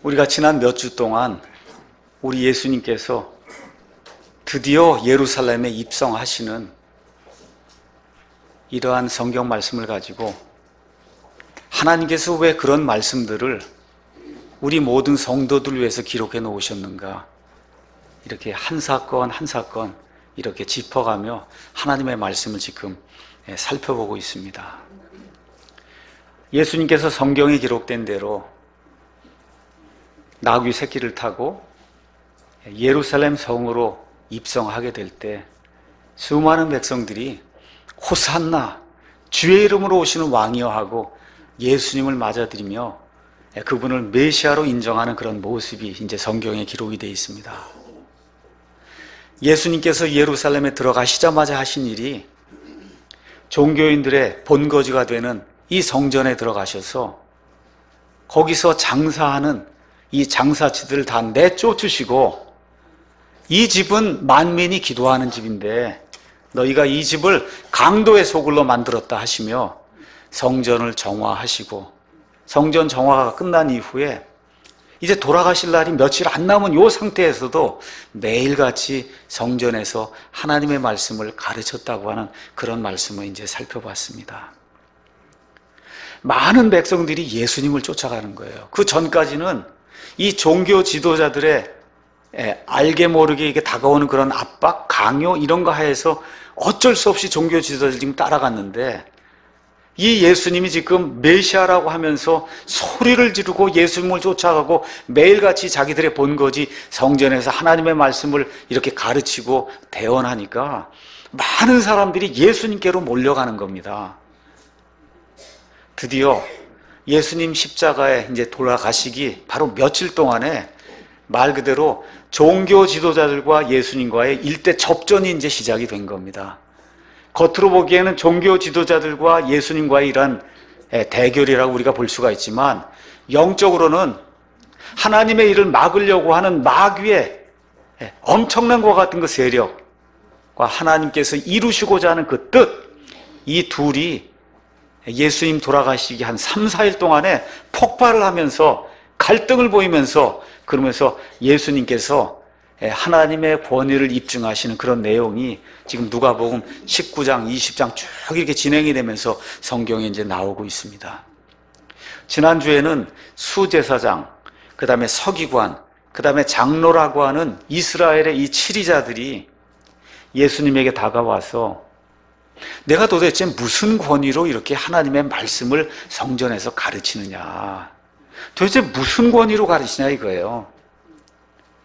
우리가 지난 몇 주 동안 우리 예수님께서 드디어 예루살렘에 입성하시는 이러한 성경 말씀을 가지고 하나님께서 왜 그런 말씀들을 우리 모든 성도들 위해서 기록해 놓으셨는가, 이렇게 한 사건 한 사건 이렇게 짚어가며 하나님의 말씀을 지금 살펴보고 있습니다. 예수님께서 성경에 기록된 대로 나귀 새끼를 타고 예루살렘 성으로 입성하게 될 때 수많은 백성들이 호산나, 주의 이름으로 오시는 왕이여 하고 예수님을 맞아들이며 그분을 메시아로 인정하는 그런 모습이 이제 성경에 기록이 되어 있습니다. 예수님께서 예루살렘에 들어가시자마자 하신 일이 종교인들의 본거지가 되는 이 성전에 들어가셔서 거기서 장사하는 이 장사치들을 다 내쫓으시고, 이 집은 만민이 기도하는 집인데 너희가 이 집을 강도의 소굴로 만들었다 하시며 성전을 정화하시고, 성전 정화가 끝난 이후에 이제 돌아가실 날이 며칠 안 남은 이 상태에서도 매일같이 성전에서 하나님의 말씀을 가르쳤다고 하는 그런 말씀을 이제 살펴봤습니다. 많은 백성들이 예수님을 쫓아가는 거예요. 그 전까지는 이 종교 지도자들의 알게 모르게 이게 다가오는 그런 압박, 강요 이런 거 하에서 어쩔 수 없이 종교 지도자들이 지금 따라갔는데, 이 예수님이 지금 메시아라고 하면서 소리를 지르고 예수님을 쫓아가고 매일같이 자기들의 본거지 성전에서 하나님의 말씀을 이렇게 가르치고 대언하니까 많은 사람들이 예수님께로 몰려가는 겁니다. 드디어 예수님 십자가에 이제 돌아가시기 바로 며칠 동안에 말 그대로 종교 지도자들과 예수님과의 일대 접전이 이제 시작이 된 겁니다. 겉으로 보기에는 종교 지도자들과 예수님과의 이런 대결이라고 우리가 볼 수가 있지만, 영적으로는 하나님의 일을 막으려고 하는 마귀의 엄청난 것 같은 그 세력과 하나님께서 이루시고자 하는 그 뜻, 이 둘이 예수님 돌아가시기 한 3, 4일 동안에 폭발을 하면서 갈등을 보이면서, 그러면서 예수님께서 하나님의 권위를 입증하시는 그런 내용이 지금 누가복음 19장, 20장 쭉 이렇게 진행이 되면서 성경에 이제 나오고 있습니다. 지난주에는 수제사장, 그 다음에 서기관, 그 다음에 장로라고 하는 이스라엘의 이 치리자들이 예수님에게 다가와서 내가 도대체 무슨 권위로 이렇게 하나님의 말씀을 성전에서 가르치느냐, 도대체 무슨 권위로 가르치냐 이거예요.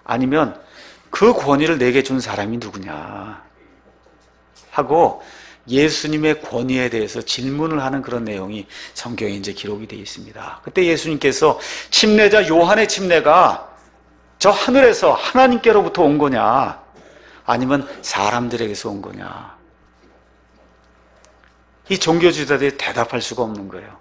아니면 그 권위를 내게 준 사람이 누구냐 하고 예수님의 권위에 대해서 질문을 하는 그런 내용이 성경에 이제 기록이 되어 있습니다. 그때 예수님께서 침례자 요한의 침례가 저 하늘에서 하나님께로부터 온 거냐, 아니면 사람들에게서 온 거냐, 이 종교지도자들이 대답할 수가 없는 거예요.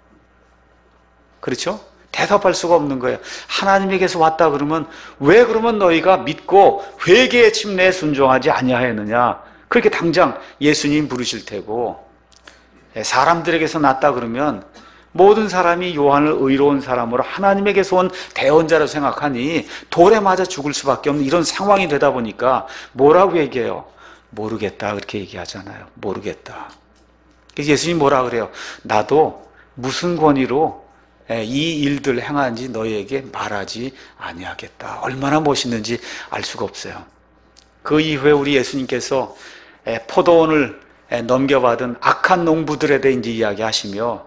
그렇죠? 대답할 수가 없는 거예요. 하나님에게서 왔다 그러면 왜 그러면 너희가 믿고 회개의 침례에 순종하지 아니하였느냐, 그렇게 당장 예수님 부르실 테고, 사람들에게서 났다 그러면 모든 사람이 요한을 의로운 사람으로 하나님에게서 온 대언자로 생각하니 돌에 맞아 죽을 수밖에 없는 이런 상황이 되다 보니까 뭐라고 얘기해요? 모르겠다, 그렇게 얘기하잖아요. 모르겠다. 그래서 예수님이 뭐라 그래요? 나도 무슨 권위로 이 일들 행하는지 너희에게 말하지 아니하겠다. 얼마나 멋있는지 알 수가 없어요. 그 이후에 우리 예수님께서 포도원을 넘겨받은 악한 농부들에 대해 이제 이야기하시며,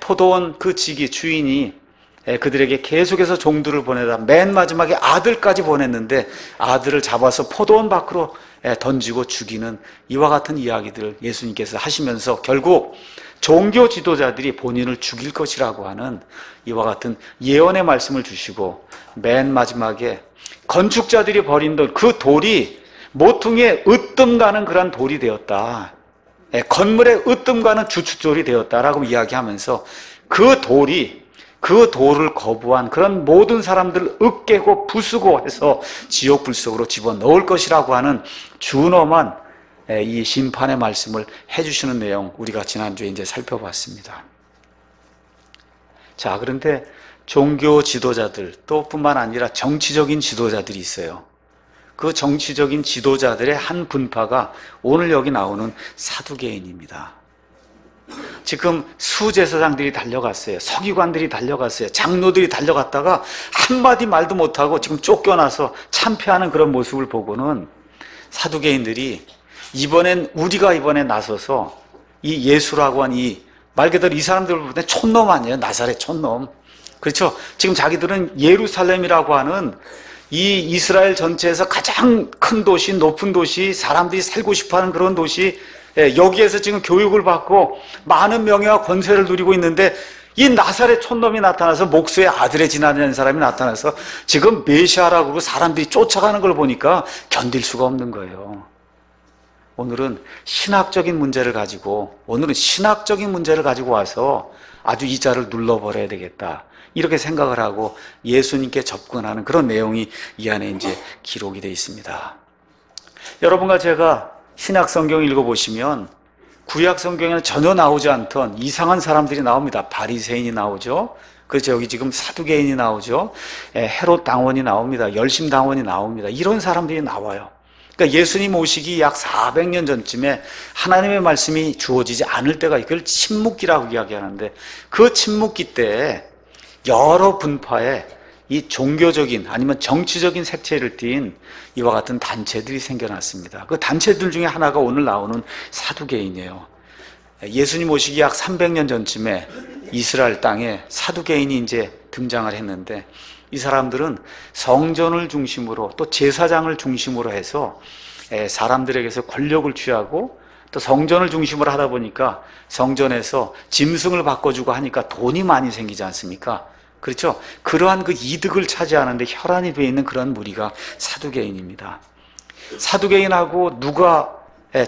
포도원 그 지기 주인이 그들에게 계속해서 종들을 보내다 맨 마지막에 아들까지 보냈는데 아들을 잡아서 포도원 밖으로 던지고 죽이는 이와 같은 이야기들을 예수님께서 하시면서 결국 종교 지도자들이 본인을 죽일 것이라고 하는 이와 같은 예언의 말씀을 주시고, 맨 마지막에 건축자들이 버린 그 돌이 모퉁이에 으뜸가는 그런 돌이 되었다, 건물에 으뜸가는 주춧돌이 되었다라고 이야기하면서 그 돌을 거부한 그런 모든 사람들을 으깨고 부수고 해서 지옥 불 속으로 집어넣을 것이라고 하는 준엄한 이 심판의 말씀을 해주시는 내용 우리가 지난주에 이제 살펴봤습니다. 자, 그런데 종교 지도자들 또 뿐만 아니라 정치적인 지도자들이 있어요. 그 정치적인 지도자들의 한 분파가 오늘 여기 나오는 사두개인입니다. 지금 수제사장들이 달려갔어요. 서기관들이 달려갔어요. 장로들이 달려갔다가 한마디 말도 못하고 지금 쫓겨나서 참패하는 그런 모습을 보고는 사두개인들이 우리가 이번에 나서서 이 예수라고 한 말 그대로 이 사람들을 볼 때 촌놈 아니에요. 나사렛 촌놈. 그렇죠? 지금 자기들은 예루살렘이라고 하는 이 이스라엘 전체에서 가장 큰 도시, 높은 도시, 사람들이 살고 싶어하는 그런 도시, 여기에서 지금 교육을 받고 많은 명예와 권세를 누리고 있는데 이 나사렛 촌놈이 나타나서 목수의 아들에 지나는 사람이 나타나서 지금 메시아라고 그러고 사람들이 쫓아가는 걸 보니까 견딜 수가 없는 거예요. 오늘은 신학적인 문제를 가지고 와서 아주 이 자를 눌러버려야 되겠다. 이렇게 생각을 하고 예수님께 접근하는 그런 내용이 이 안에 이제 기록이 되어 있습니다. 여러분과 제가 신약 성경 읽어보시면 구약 성경에는 전혀 나오지 않던 이상한 사람들이 나옵니다. 바리새인이 나오죠. 그렇죠. 여기 지금 사두개인이 나오죠. 헤롯 당원이 나옵니다. 열심 당원이 나옵니다. 이런 사람들이 나와요. 그러니까 예수님 오시기 약 400년 전쯤에 하나님의 말씀이 주어지지 않을 때가 이걸 침묵기라고 이야기하는데 그 침묵기 때에 여러 분파의 이 종교적인 아니면 정치적인 색채를 띤 이와 같은 단체들이 생겨났습니다. 그 단체들 중에 하나가 오늘 나오는 사두개인이에요. 예수님 오시기 약 300년 전쯤에 이스라엘 땅에 사두개인이 이제 등장을 했는데 이 사람들은 성전을 중심으로 또 제사장을 중심으로 해서 사람들에게서 권력을 취하고 또 성전을 중심으로 하다 보니까 성전에서 짐승을 바꿔주고 하니까 돈이 많이 생기지 않습니까? 그렇죠? 그러한 그 이득을 차지하는데 혈안이 되어 있는 그런 무리가 사두개인입니다. 사두개인하고 누가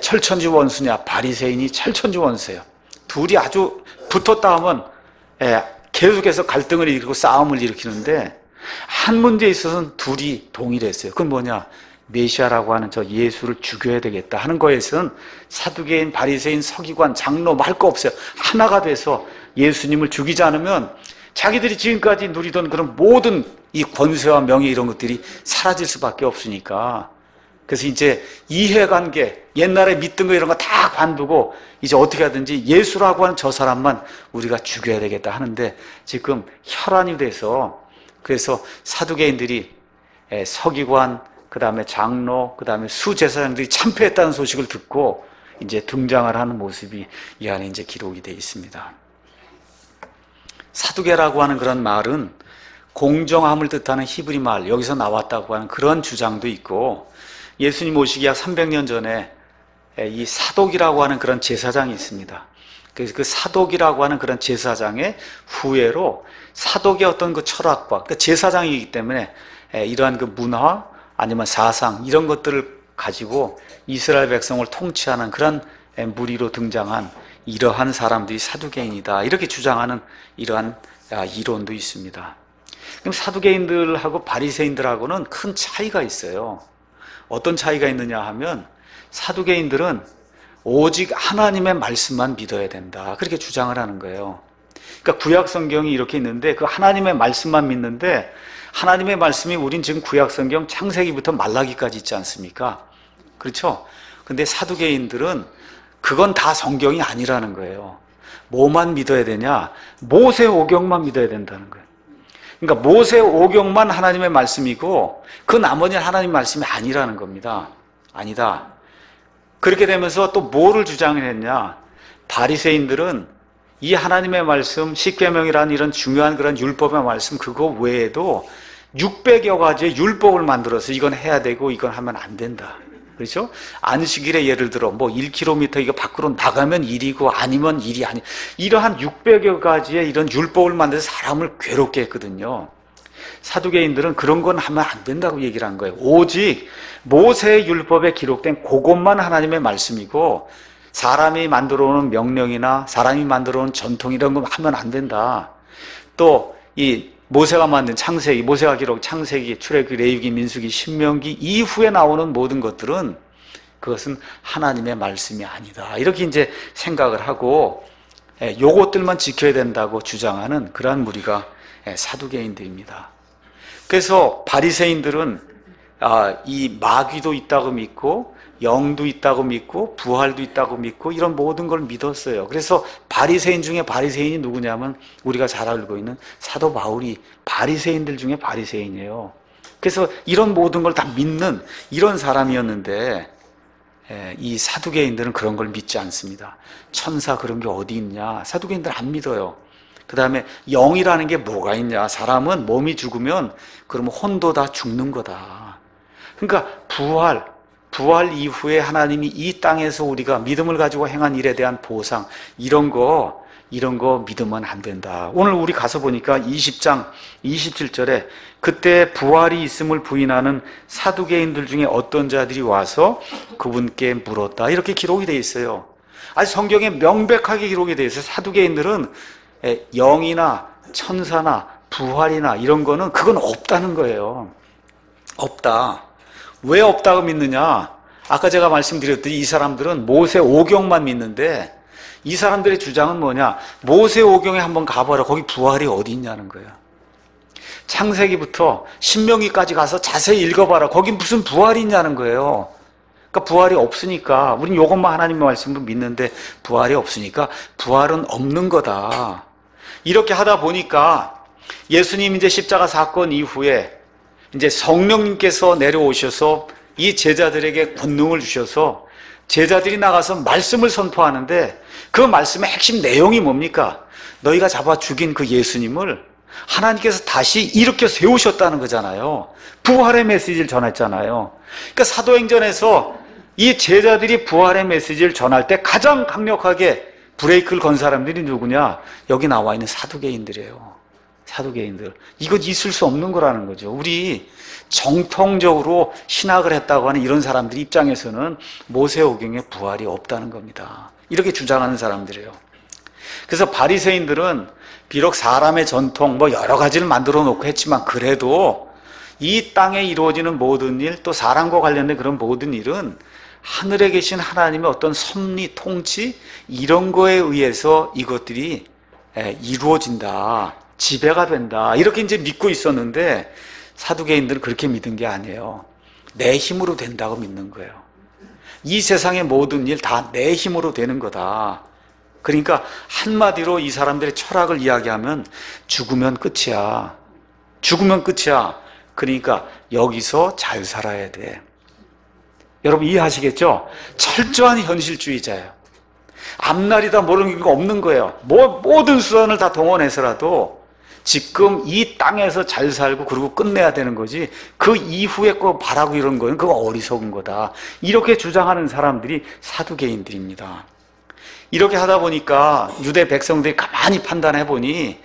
철천지 원수냐? 바리새인이 철천지 원수예요. 둘이 아주 붙었다 하면 계속해서 갈등을 일으키고 싸움을 일으키는데 한 문제에 있어서는 둘이 동일했어요. 그건 뭐냐? 메시아라고 하는 저 예수를 죽여야 되겠다 하는 거에서는 사두개인, 바리새인, 서기관, 장로 할 거 없어요. 하나가 돼서 예수님을 죽이지 않으면 자기들이 지금까지 누리던 그런 모든 이 권세와 명예 이런 것들이 사라질 수밖에 없으니까 그래서 이제 이해관계, 옛날에 믿던 거 이런 거 다 관두고 이제 어떻게 하든지 예수라고 하는 저 사람만 우리가 죽여야 되겠다 하는데 지금 혈안이 돼서 그래서 사두개인들이 서기관, 그 다음에 장로, 그 다음에 수제사장들이 참패했다는 소식을 듣고 이제 등장을 하는 모습이 이 안에 이제 기록이 되어 있습니다. 사두개라고 하는 그런 말은 공정함을 뜻하는 히브리 말, 여기서 나왔다고 하는 그런 주장도 있고 예수님 오시기 약 300년 전에 이 사독이라고 하는 그런 제사장이 있습니다. 그래서 그 사독이라고 하는 그런 제사장의 후예로 사독의 어떤 그 철학과, 그러니까 제사장이기 때문에 이러한 그 문화 아니면 사상 이런 것들을 가지고 이스라엘 백성을 통치하는 그런 무리로 등장한 이러한 사람들이 사두개인이다 이렇게 주장하는 이러한 이론도 있습니다. 그럼 사두개인들하고 바리새인들하고는 큰 차이가 있어요. 어떤 차이가 있느냐 하면 사두개인들은 오직 하나님의 말씀만 믿어야 된다 그렇게 주장을 하는 거예요. 그러니까 구약 성경이 이렇게 있는데 그 하나님의 말씀만 믿는데 하나님의 말씀이 우린 지금 구약 성경 창세기부터 말라기까지 있지 않습니까? 그렇죠? 근데 사두개인들은 그건 다 성경이 아니라는 거예요. 뭐만 믿어야 되냐? 모세오경만 믿어야 된다는 거예요. 그러니까 모세오경만 하나님의 말씀이고 그 나머지는 하나님의 말씀이 아니라는 겁니다. 아니다. 그렇게 되면서 또 뭐를 주장을 했냐? 바리새인들은 이 하나님의 말씀, 십계명이라는 이런 중요한 그런 율법의 말씀 그거 외에도 600여 가지의 율법을 만들어서 이건 해야 되고 이건 하면 안 된다. 그렇죠? 안식일에 예를 들어 뭐 1km 이거 밖으로 나가면 일이고 아니면 일이 아니 이러한 600여 가지의 이런 율법을 만들어서 사람을 괴롭게 했거든요. 사두개인들은 그런 건 하면 안 된다고 얘기를 한 거예요. 오직 모세의 율법에 기록된 그것만 하나님의 말씀이고 사람이 만들어 오는 명령이나 사람이 만들어 오는 전통 이런 거 하면 안 된다. 또 이 모세가 만든 창세기, 모세가 기록 창세기, 출애굽기, 레위기, 민수기, 신명기 이후에 나오는 모든 것들은 그것은 하나님의 말씀이 아니다. 이렇게 이제 생각을 하고 요것들만 지켜야 된다고 주장하는 그러한 무리가 사두개인들입니다. 그래서 바리새인들은 이 마귀도 있다고 믿고 영도 있다고 믿고 부활도 있다고 믿고 이런 모든 걸 믿었어요. 그래서 바리새인 중에 바리새인이 누구냐면 우리가 잘 알고 있는 사도 바울이 바리새인들 중에 바리새인이에요. 그래서 이런 모든 걸 다 믿는 이런 사람이었는데 이 사두개인들은 그런 걸 믿지 않습니다. 천사 그런 게 어디 있냐? 사두개인들 안 믿어요. 그 다음에 영이라는 게 뭐가 있냐? 사람은 몸이 죽으면 그러면 혼도 다 죽는 거다. 그러니까 부활 이후에 하나님이 이 땅에서 우리가 믿음을 가지고 행한 일에 대한 보상 이런 거 믿으면 안 된다. 오늘 우리 가서 보니까 20장 27절에 그때 부활이 있음을 부인하는 사두개인들 중에 어떤 자들이 와서 그분께 물었다. 이렇게 기록이 되어 있어요. 아주 성경에 명백하게 기록이 되어 있어요. 사두개인들은 영이나 천사나 부활이나 이런 거는 그건 없다는 거예요. 없다. 왜 없다고 믿느냐? 아까 제가 말씀드렸듯이 이 사람들은 모세 오경만 믿는데 이 사람들의 주장은 뭐냐? 모세 오경에 한번 가봐라. 거기 부활이 어디 있냐는 거예요. 창세기부터 신명기까지 가서 자세히 읽어봐라. 거기 무슨 부활이 있냐는 거예요. 그러니까 부활이 없으니까 우린 이것만 하나님의 말씀도 믿는데 부활이 없으니까 부활은 없는 거다. 이렇게 하다 보니까 예수님 이제 십자가 사건 이후에 이제 성령님께서 내려오셔서 이 제자들에게 권능을 주셔서 제자들이 나가서 말씀을 선포하는데 그 말씀의 핵심 내용이 뭡니까? 너희가 잡아 죽인 그 예수님을 하나님께서 다시 일으켜 세우셨다는 거잖아요. 부활의 메시지를 전했잖아요. 그러니까 사도행전에서 이 제자들이 부활의 메시지를 전할 때 가장 강력하게 브레이크를 건 사람들이 누구냐? 여기 나와 있는 사두개인들이에요. 사두개인들. 이거 있을 수 없는 거라는 거죠. 우리 정통적으로 신학을 했다고 하는 이런 사람들 입장에서는 모세오경에 부활이 없다는 겁니다. 이렇게 주장하는 사람들이에요. 그래서 바리새인들은 비록 사람의 전통 뭐 여러 가지를 만들어 놓고 했지만 그래도 이 땅에 이루어지는 모든 일 또 사람과 관련된 그런 모든 일은 하늘에 계신 하나님의 어떤 섭리, 통치 이런 거에 의해서 이것들이 이루어진다. 지배가 된다. 이렇게 이제 믿고 있었는데 사두개인들은 그렇게 믿은 게 아니에요. 내 힘으로 된다고 믿는 거예요. 이 세상의 모든 일 다 내 힘으로 되는 거다. 그러니까 한마디로 이 사람들의 철학을 이야기하면 죽으면 끝이야. 죽으면 끝이야. 그러니까 여기서 잘 살아야 돼. 여러분 이해하시겠죠? 철저한 현실주의자예요. 앞날이다 모르는 게 없는 거예요. 모든 수단을 다 동원해서라도 지금 이 땅에서 잘 살고 그리고 끝내야 되는 거지 그 이후에 거 바라고 이런 거는 그거 어리석은 거다. 이렇게 주장하는 사람들이 사두개인들입니다. 이렇게 하다 보니까 유대 백성들이 가만히 판단해 보니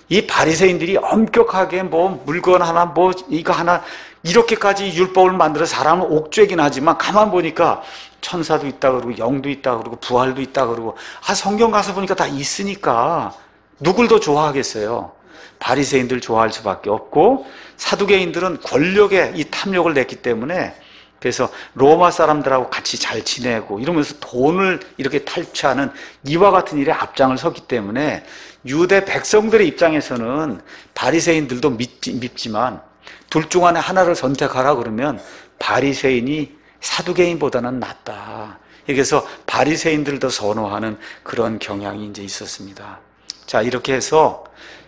이 바리새인들이 엄격하게 뭐 물건 하나 뭐 이거 하나 이렇게까지 율법을 만들어 사람을 옥죄긴 하지만 가만 보니까 천사도 있다 그러고 영도 있다 그러고 부활도 있다 그러고 성경 가서 보니까 다 있으니까 누굴 더 좋아하겠어요? 바리새인들 좋아할 수밖에 없고 사두개인들은 권력에 이 탐욕을 냈기 때문에 그래서 로마 사람들하고 같이 잘 지내고 이러면서 돈을 이렇게 탈취하는 이와 같은 일에 앞장을 섰기 때문에 유대 백성들의 입장에서는 바리새인들도 밉지만 둘 중 안에 하나를 선택하라 그러면 바리새인이 사두개인보다는 낫다. 그래서 바리새인들도 선호하는 그런 경향이 이제 있었습니다. 자, 이렇게 해서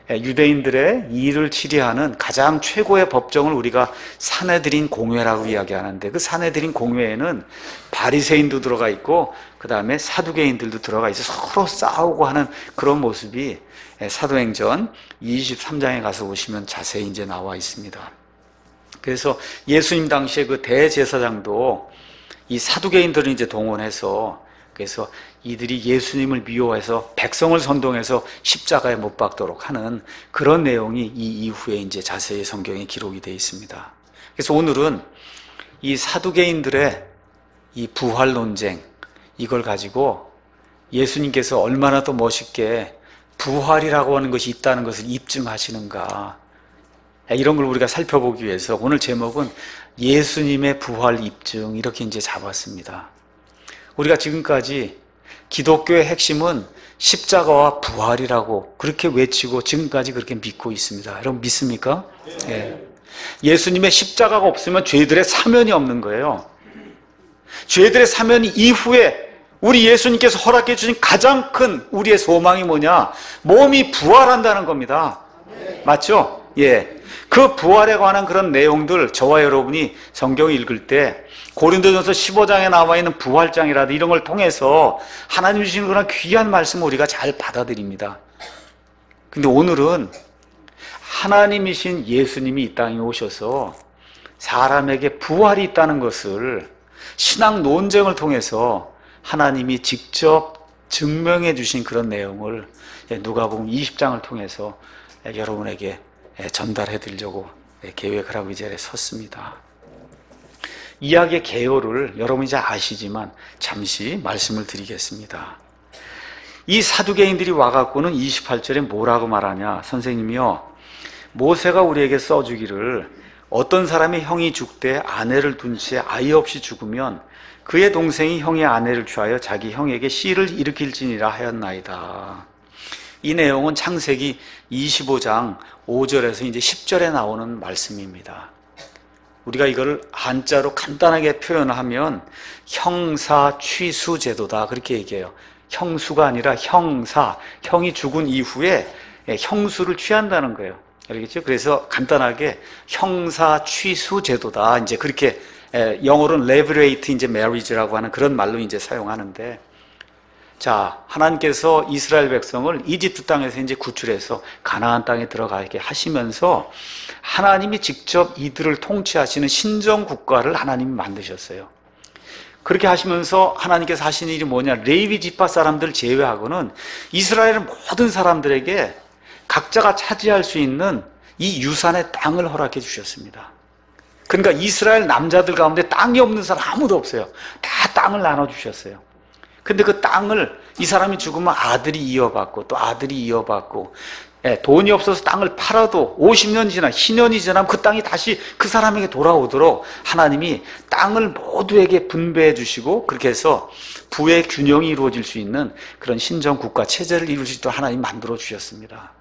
유대인들의 이의를 치리하는 가장 최고의 법정을 우리가 사내들인 공회라고 이야기하는데 그 사내들인 공회에는 바리새인도 들어가 있고 그 다음에 사두개인들도 들어가 있어 서로 싸우고 하는 그런 모습이 사도행전 23장에 가서 보시면 자세히 이제 나와 있습니다. 그래서 예수님 당시에 그 대제사장도 이 사두개인들을 이제 동원해서 그래서 이들이 예수님을 미워해서 백성을 선동해서 십자가에 못 박도록 하는 그런 내용이 이 이후에 이제 자세히 성경에 기록이 되어 있습니다. 그래서 오늘은 이 사두개인들의 이 부활 논쟁 이걸 가지고 예수님께서 얼마나 더 멋있게 부활이라고 하는 것이 있다는 것을 입증하시는가 이런 걸 우리가 살펴보기 위해서 오늘 제목은 예수님의 부활 입증 이렇게 이제 잡았습니다. 우리가 지금까지 기독교의 핵심은 십자가와 부활이라고 그렇게 외치고 지금까지 그렇게 믿고 있습니다. 여러분 믿습니까? 예. 예수님의 십자가가 없으면 죄들의 사면이 없는 거예요. 죄들의 사면 이후에 우리 예수님께서 허락해 주신 가장 큰 우리의 소망이 뭐냐? 몸이 부활한다는 겁니다. 맞죠? 예. 그 부활에 관한 그런 내용들 저와 여러분이 성경을 읽을 때 고린도전서 15장에 나와 있는 부활장이라든지 이런 걸 통해서 하나님 주시는 그런 귀한 말씀을 우리가 잘 받아들입니다. 근데 오늘은 하나님이신 예수님이 이 땅에 오셔서 사람에게 부활이 있다는 것을 신학 논쟁을 통해서 하나님이 직접 증명해 주신 그런 내용을 누가복음 20장을 통해서 여러분에게 전달해 드리려고 계획을 하고 이 자리에 섰습니다. 이야기의 개요를 여러분이 잘 아시지만 잠시 말씀을 드리겠습니다. 이 사두개인들이 와갖고는 28절에 뭐라고 말하냐? 선생님이요, 모세가 우리에게 써주기를 어떤 사람이 형이 죽되 아내를 둔 채 아이 없이 죽으면 그의 동생이 형의 아내를 취하여 자기 형에게 씨를 일으킬지니라 하였나이다. 이 내용은 창세기 25장 5절에서 이제 10절에 나오는 말씀입니다. 우리가 이걸 한자로 간단하게 표현하면 형사취수제도다 그렇게 얘기해요. 형수가 아니라 형사, 형이 죽은 이후에 형수를 취한다는 거예요. 알겠죠? 그래서 간단하게 형사취수제도다 이제 그렇게 영어로는 levirate 이제 marriage라고 하는 그런 말로 이제 사용하는데, 자, 하나님께서 이스라엘 백성을 이집트 땅에서 이제 구출해서 가나안 땅에 들어가게 하시면서 하나님이 직접 이들을 통치하시는 신정 국가를 하나님이 만드셨어요. 그렇게 하시면서 하나님께서 하신 일이 뭐냐? 레위 지파 사람들 제외하고는 이스라엘의 모든 사람들에게 각자가 차지할 수 있는 이 유산의 땅을 허락해 주셨습니다. 그러니까 이스라엘 남자들 가운데 땅이 없는 사람 아무도 없어요. 다 땅을 나눠주셨어요. 근데 그 땅을 이 사람이 죽으면 아들이 이어받고 또 아들이 이어받고, 돈이 없어서 땅을 팔아도 50년 지나 10년이 지나면 그 땅이 다시 그 사람에게 돌아오도록 하나님이 땅을 모두에게 분배해 주시고 그렇게 해서 부의 균형이 이루어질 수 있는 그런 신정 국가 체제를 이룰 수 있도록 하나님이 만들어 주셨습니다.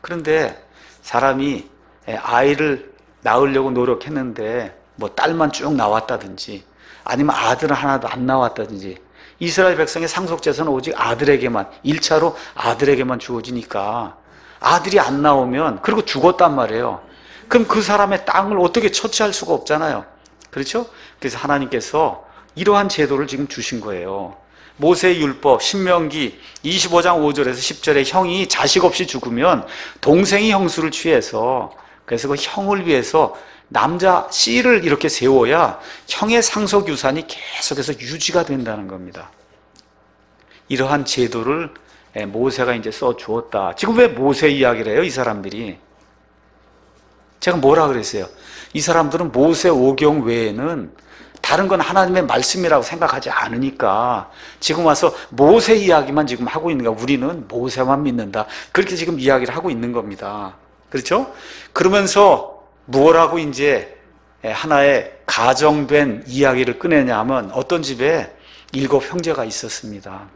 그런데 사람이 아이를 낳으려고 노력했는데 뭐 딸만 쭉 나왔다든지 아니면 아들은 하나도 안 나왔다든지, 이스라엘 백성의 상속재산은 오직 아들에게만 1차로 아들에게만 주어지니까 아들이 안 나오면, 그리고 죽었단 말이에요. 그럼 그 사람의 땅을 어떻게 처치할 수가 없잖아요. 그렇죠? 그래서 하나님께서 이러한 제도를 지금 주신 거예요. 모세의 율법 신명기 25장 5절에서 10절에 형이 자식 없이 죽으면 동생이 형수를 취해서, 그래서 그 형을 위해서 남자 씨를 이렇게 세워야 형의 상속 유산이 계속해서 유지가 된다는 겁니다. 이러한 제도를 모세가 이제 써 주었다. 지금 왜 모세 이야기를 해요, 이 사람들이? 제가 뭐라 그랬어요? 이 사람들은 모세 오경 외에는 다른 건 하나님의 말씀이라고 생각하지 않으니까 지금 와서 모세 이야기만 지금 하고 있는 거야. 우리는 모세만 믿는다. 그렇게 지금 이야기를 하고 있는 겁니다. 그렇죠? 그러면서 뭐라고 이제 하나의 가정된 이야기를 꺼내냐 하면, 어떤 집에 7 형제가 있었습니다.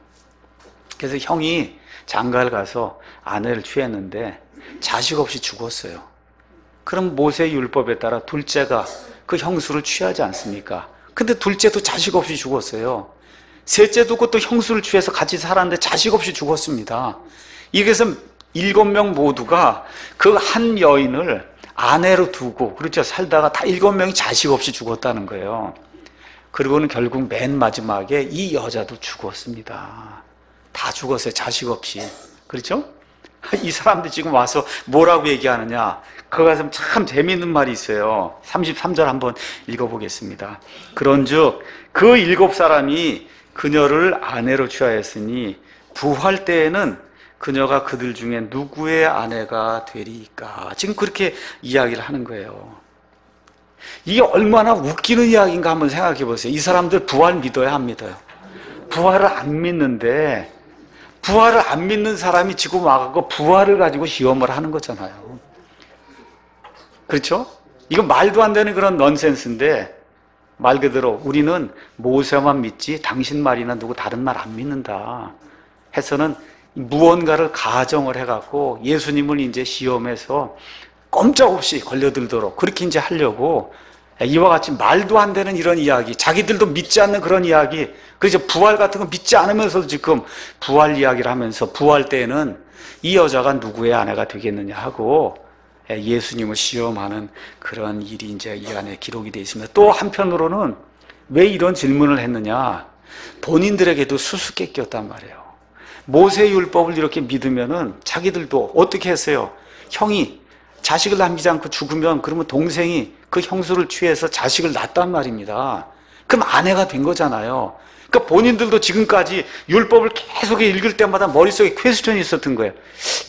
그래서 형이 장가를 가서 아내를 취했는데 자식 없이 죽었어요. 그럼 모세 율법에 따라 둘째가 그 형수를 취하지 않습니까? 근데 둘째도 자식 없이 죽었어요. 셋째도 그것도 형수를 취해서 같이 살았는데 자식 없이 죽었습니다. 이래서 7명 모두가 그 한 여인을 아내로 두고, 그렇죠, 살다가 다 7명이 자식 없이 죽었다는 거예요. 그리고는 결국 맨 마지막에 이 여자도 죽었습니다. 다 죽었어요, 자식 없이. 그렇죠? 이 사람들 지금 와서 뭐라고 얘기하느냐? 그거 가서 참 재미있는 말이 있어요. 33절 한번 읽어보겠습니다. 그런즉 그 7사람이 그녀를 아내로 취하였으니 부활 때에는 그녀가 그들 중에 누구의 아내가 되리까? 지금 그렇게 이야기를 하는 거예요. 이게 얼마나 웃기는 이야기인가 한번 생각해 보세요. 이 사람들 부활 믿어야 안 믿어요? 부활을 안 믿는데, 부활을 안 믿는 사람이 지금 와서 부활을 가지고 시험을 하는 거잖아요. 그렇죠? 이건 말도 안 되는 그런 넌센스인데, 말 그대로 우리는 모세만 믿지 당신 말이나 누구 다른 말 안 믿는다 해서는 무언가를 가정을 해갖고 예수님을 이제 시험해서 꼼짝없이 걸려들도록 그렇게 이제 하려고 이와 같이 말도 안 되는 이런 이야기, 자기들도 믿지 않는 그런 이야기, 그래서 부활 같은 거 믿지 않으면서도 지금 부활 이야기를 하면서 부활 때에는 이 여자가 누구의 아내가 되겠느냐 하고 예수님을 시험하는 그런 일이 이제 이 안에 기록이 되어 있습니다. 또 한편으로는 왜 이런 질문을 했느냐? 본인들에게도 수수께끼였단 말이에요. 모세 율법을 이렇게 믿으면은 자기들도 어떻게 했어요? 형이 자식을 남기지 않고 죽으면 그러면 동생이 그 형수를 취해서 자식을 낳았단 말입니다. 그럼 아내가 된 거잖아요. 그러니까 본인들도 지금까지 율법을 계속 읽을 때마다 머릿속에 퀘스천이 있었던 거예요.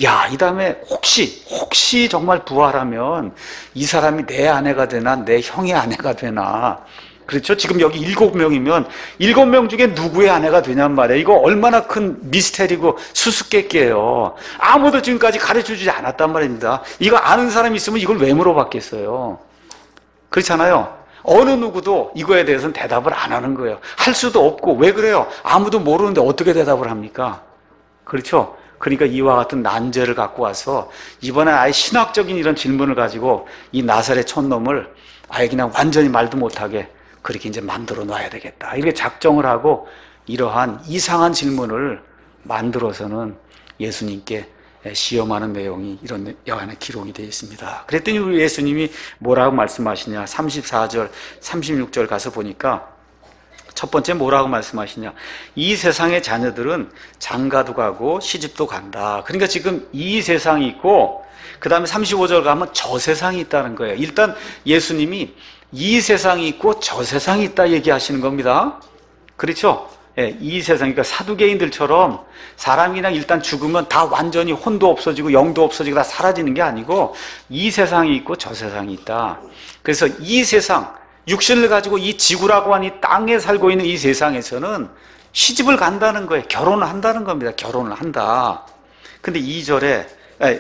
야, 이 다음에 혹시 정말 부활하면 이 사람이 내 아내가 되나 내 형의 아내가 되나. 그렇죠? 지금 여기 7명이면 7명 중에 누구의 아내가 되냔 말이에요. 이거 얼마나 큰 미스테리고 수수께끼예요. 아무도 지금까지 가르쳐주지 않았단 말입니다. 이거 아는 사람이 있으면 이걸 왜 물어봤겠어요? 그렇잖아요. 어느 누구도 이거에 대해서는 대답을 안 하는 거예요. 할 수도 없고. 왜 그래요? 아무도 모르는데 어떻게 대답을 합니까? 그렇죠? 그러니까 이와 같은 난제를 갖고 와서 이번에 아예 신학적인 이런 질문을 가지고 이 나사렛 촌놈을 아예 그냥 완전히 말도 못하게 그렇게 이제 만들어 놔야 되겠다. 이렇게 작정을 하고 이러한 이상한 질문을 만들어서는 예수님께 시험하는 내용이 이런 여안에 기록이 되어 있습니다. 그랬더니 우리 예수님이 뭐라고 말씀하시냐? 34절, 36절 가서 보니까 첫 번째 뭐라고 말씀하시냐? 이 세상의 자녀들은 장가도 가고 시집도 간다. 그러니까 지금 이 세상이 있고 그 다음에 35절 가면 저 세상이 있다는 거예요. 일단 예수님이 이 세상이 있고 저 세상이 있다 얘기하시는 겁니다. 그렇죠? 예, 이 세상, 그러니까 사두개인들처럼 사람이 그냥 일단 죽으면 다 완전히 혼도 없어지고 영도 없어지고 다 사라지는 게 아니고 이 세상이 있고 저 세상이 있다. 그래서 이 세상, 육신을 가지고 이 지구라고 하는 이 땅에 살고 있는 이 세상에서는 시집을 간다는 거예요. 결혼을 한다는 겁니다. 결혼을 한다. 근데 2절에,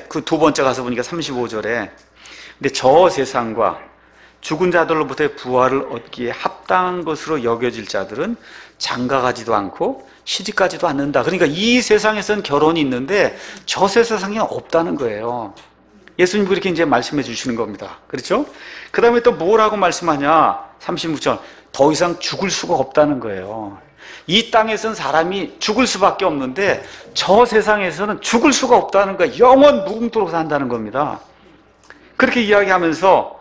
그 두 번째 가서 보니까 35절에 근데 저 세상과 죽은 자들로부터의 부활을 얻기에 합당한 것으로 여겨질 자들은 장가가지도 않고 시집가지도 않는다. 그러니까 이 세상에서는 결혼이 있는데 저 세상에 없다는 거예요. 예수님 그렇게 이제 말씀해 주시는 겁니다. 그렇죠? 그 다음에 또 뭐라고 말씀하냐? 36절. 더 이상 죽을 수가 없다는 거예요. 이 땅에서는 사람이 죽을 수밖에 없는데 저 세상에서는 죽을 수가 없다는 거예요. 영원 무궁토록 산다는 겁니다. 그렇게 이야기하면서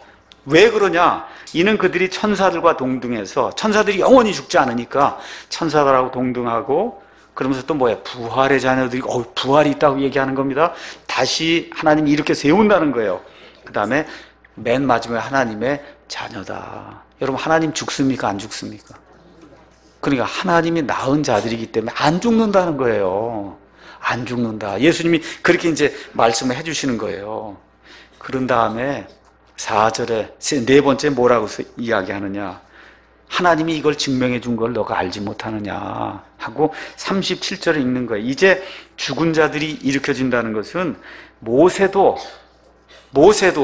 왜 그러냐? 이는 그들이 천사들과 동등해서 천사들이 영원히 죽지 않으니까 천사들하고 동등하고 그러면서 또 뭐야? 부활의 자녀들이 부활이 있다고 얘기하는 겁니다. 다시 하나님이 이렇게 세운다는 거예요. 그 다음에 맨 마지막에 하나님의 자녀다. 여러분 하나님 죽습니까? 안 죽습니까? 그러니까 하나님이 낳은 자들이기 때문에 안 죽는다는 거예요. 안 죽는다. 예수님이 그렇게 이제 말씀을 해주시는 거예요. 그런 다음에 4절에 네 번째 뭐라고 이야기하느냐? 하나님이 이걸 증명해 준 걸 너가 알지 못하느냐 하고 37절에 읽는 거예요. 이제 죽은 자들이 일으켜진다는 것은 모세도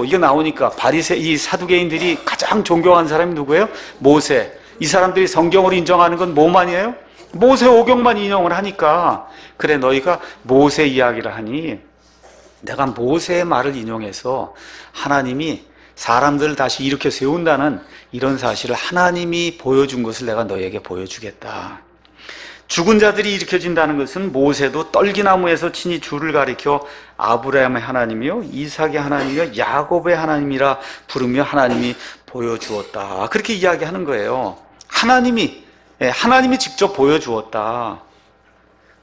이거 나오니까 이 사두개인들이 가장 존경한 사람이 누구예요? 모세. 이 사람들이 성경으로 인정하는 건 뭐만이에요? 모세 오경만 인용을 하니까 그래 너희가 모세 이야기를 하니 내가 모세의 말을 인용해서 하나님이 사람들을 다시 일으켜 세운다는 이런 사실을 하나님이 보여준 것을 내가 너에게 보여주겠다. 죽은 자들이 일으켜진다는 것은 모세도 떨기나무에서 친히 주를 가리켜 아브라함의 하나님이요 이삭의 하나님이요 야곱의 하나님이라 부르며 하나님이 보여주었다. 그렇게 이야기하는 거예요. 하나님이 직접 보여주었다.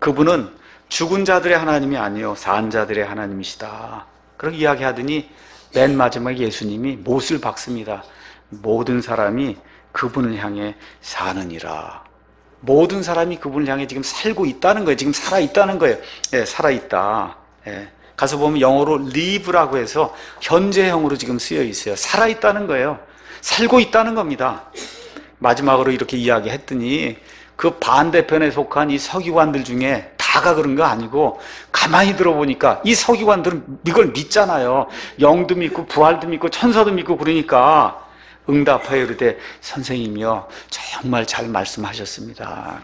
그분은 죽은 자들의 하나님이 아니요 산 자들의 하나님이시다. 그렇게 이야기하더니 맨 마지막에 예수님이 못을 박습니다. 모든 사람이 그분을 향해 사느니라. 모든 사람이 그분을 향해 지금 살고 있다는 거예요. 지금 살아있다는 거예요. 살아있다. 가서 보면 영어로 live라고 해서 현재형으로 지금 쓰여 있어요. 살아있다는 거예요. 살고 있다는 겁니다. 마지막으로 이렇게 이야기했더니 그 반대편에 속한 이 서기관들 중에 다가 그런 거 아니고 가만히 들어보니까 이 서기관들은 이걸 믿잖아요. 영도 믿고 부활도 믿고 천사도 믿고 그러니까 응답하여 이르되 선생님이여 정말 잘 말씀하셨습니다.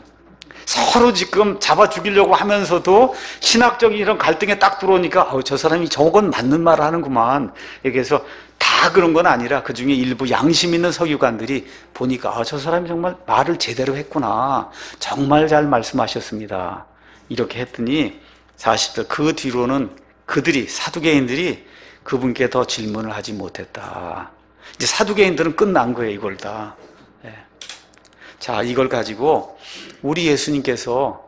서로 지금 잡아 죽이려고 하면서도 신학적인 이런 갈등에 딱 들어오니까 저 사람이 저건 맞는 말을 하는구만. 얘기해서 다 그런 건 아니라 그 중에 일부 양심 있는 서기관들이 보니까 저 사람이 정말 말을 제대로 했구나. 정말 잘 말씀하셨습니다. 이렇게 했더니 40절 그 뒤로는 그들이 사두개인들이 그분께 더 질문을 하지 못했다. 이제 사두개인들은 끝난 거예요, 이걸 다. 자, 이걸 가지고 우리 예수님께서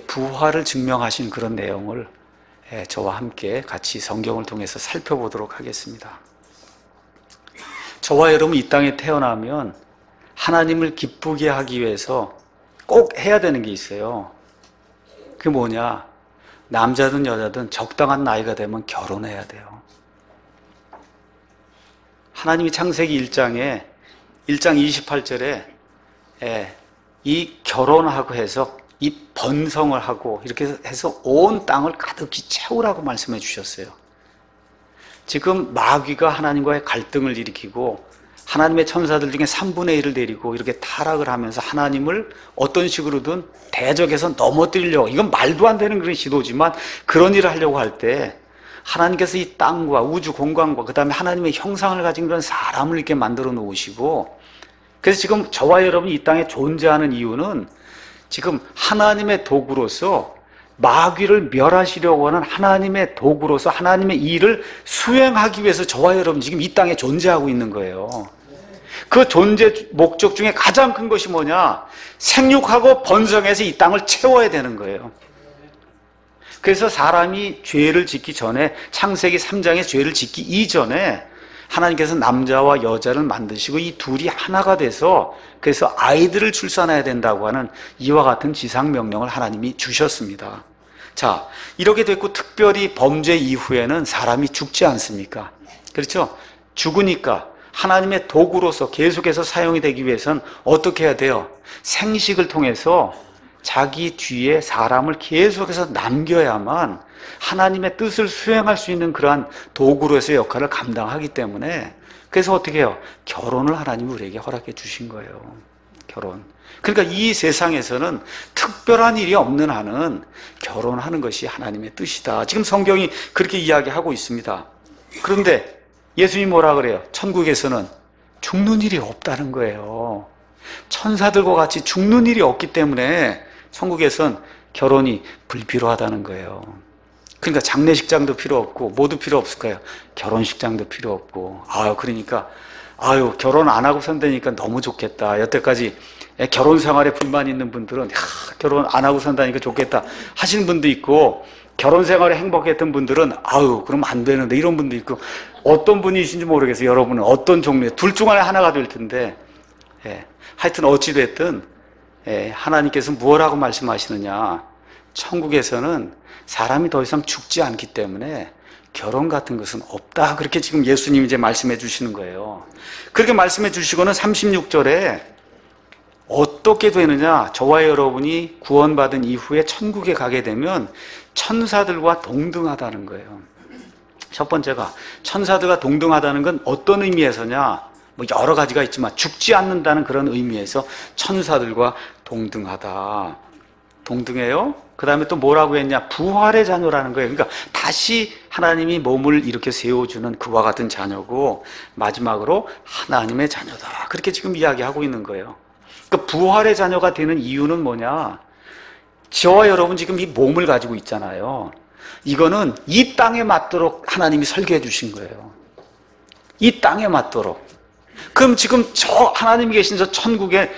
부활을 증명하신 그런 내용을 저와 함께 같이 성경을 통해서 살펴보도록 하겠습니다. 저와 여러분 이 땅에 태어나면 하나님을 기쁘게 하기 위해서 꼭 해야 되는 게 있어요. 그게 뭐냐? 남자든 여자든 적당한 나이가 되면 결혼해야 돼요. 하나님이 창세기 1장 28절에 이 결혼하고 해서 이 번성을 하고 이렇게 해서 온 땅을 가득히 채우라고 말씀해 주셨어요. 지금 마귀가 하나님과의 갈등을 일으키고 하나님의 천사들 중에 3분의 1을 데리고 이렇게 타락을 하면서 하나님을 어떤 식으로든 대적해서 넘어뜨리려고, 이건 말도 안 되는 그런 시도지만 그런 일을 하려고 할 때 하나님께서 이 땅과 우주 공간과 그 다음에 하나님의 형상을 가진 그런 사람을 이렇게 만들어 놓으시고, 그래서 지금 저와 여러분이 이 땅에 존재하는 이유는 지금 하나님의 도구로서 마귀를 멸하시려고 하는 하나님의 도구로서 하나님의 일을 수행하기 위해서 저와 여러분 지금 이 땅에 존재하고 있는 거예요. 그 존재 목적 중에 가장 큰 것이 뭐냐? 생육하고 번성해서 이 땅을 채워야 되는 거예요. 그래서 사람이 죄를 짓기 전에, 창세기 3장에 죄를 짓기 이전에 하나님께서 남자와 여자를 만드시고 이 둘이 하나가 돼서 그래서 아이들을 출산해야 된다고 하는 이와 같은 지상명령을 하나님이 주셨습니다. 자, 이렇게 됐고 특별히 범죄 이후에는 사람이 죽지 않습니까? 그렇죠? 죽으니까 하나님의 도구로서 계속해서 사용이 되기 위해서는 어떻게 해야 돼요? 생식을 통해서 자기 뒤에 사람을 계속해서 남겨야만 하나님의 뜻을 수행할 수 있는 그러한 도구로서의 역할을 감당하기 때문에, 그래서 어떻게 해요? 결혼을 하나님이 우리에게 허락해 주신 거예요. 결혼. 그러니까 이 세상에서는 특별한 일이 없는 한은 결혼하는 것이 하나님의 뜻이다. 지금 성경이 그렇게 이야기하고 있습니다. 그런데 예수님이 뭐라 그래요? 천국에서는 죽는 일이 없다는 거예요. 천사들과 같이 죽는 일이 없기 때문에 천국에선 결혼이 불필요하다는 거예요. 그러니까 장례식장도 필요 없고 뭐도 필요 없을 거예요. 결혼식장도 필요 없고. 그러니까 결혼 안 하고 산다니까 너무 좋겠다. 여태까지 결혼 생활에 불만 있는 분들은 결혼 안 하고 산다니까 좋겠다 하시는 분도 있고, 결혼 생활에 행복했던 분들은 그럼 안 되는데 이런 분도 있고, 어떤 분이신지 모르겠어요. 여러분은 어떤 종류의 둘 중 안에 하나가 될 텐데, 하여튼 어찌됐든 하나님께서 무엇라고 말씀하시느냐? 천국에서는 사람이 더 이상 죽지 않기 때문에 결혼 같은 것은 없다. 그렇게 지금 예수님이 이제 말씀해 주시는 거예요. 그렇게 말씀해 주시고는 36절에 어떻게 되느냐? 저와 여러분이 구원받은 이후에 천국에 가게 되면 천사들과 동등하다는 거예요. 첫 번째가 천사들과 동등하다는 건 어떤 의미에서냐? 여러 가지가 있지만 죽지 않는다는 그런 의미에서 천사들과 동등하다. 동등해요? 그 다음에 또 뭐라고 했냐? 부활의 자녀라는 거예요. 그러니까 다시 하나님이 몸을 이렇게 세워주는 그와 같은 자녀고, 마지막으로 하나님의 자녀다. 그렇게 지금 이야기하고 있는 거예요. 그러니까 부활의 자녀가 되는 이유는 뭐냐? 저와 여러분 지금 이 몸을 가지고 있잖아요. 이거는 이 땅에 맞도록 하나님이 설계해 주신 거예요. 이 땅에 맞도록. 그럼 지금 저 하나님이 계신 저 천국에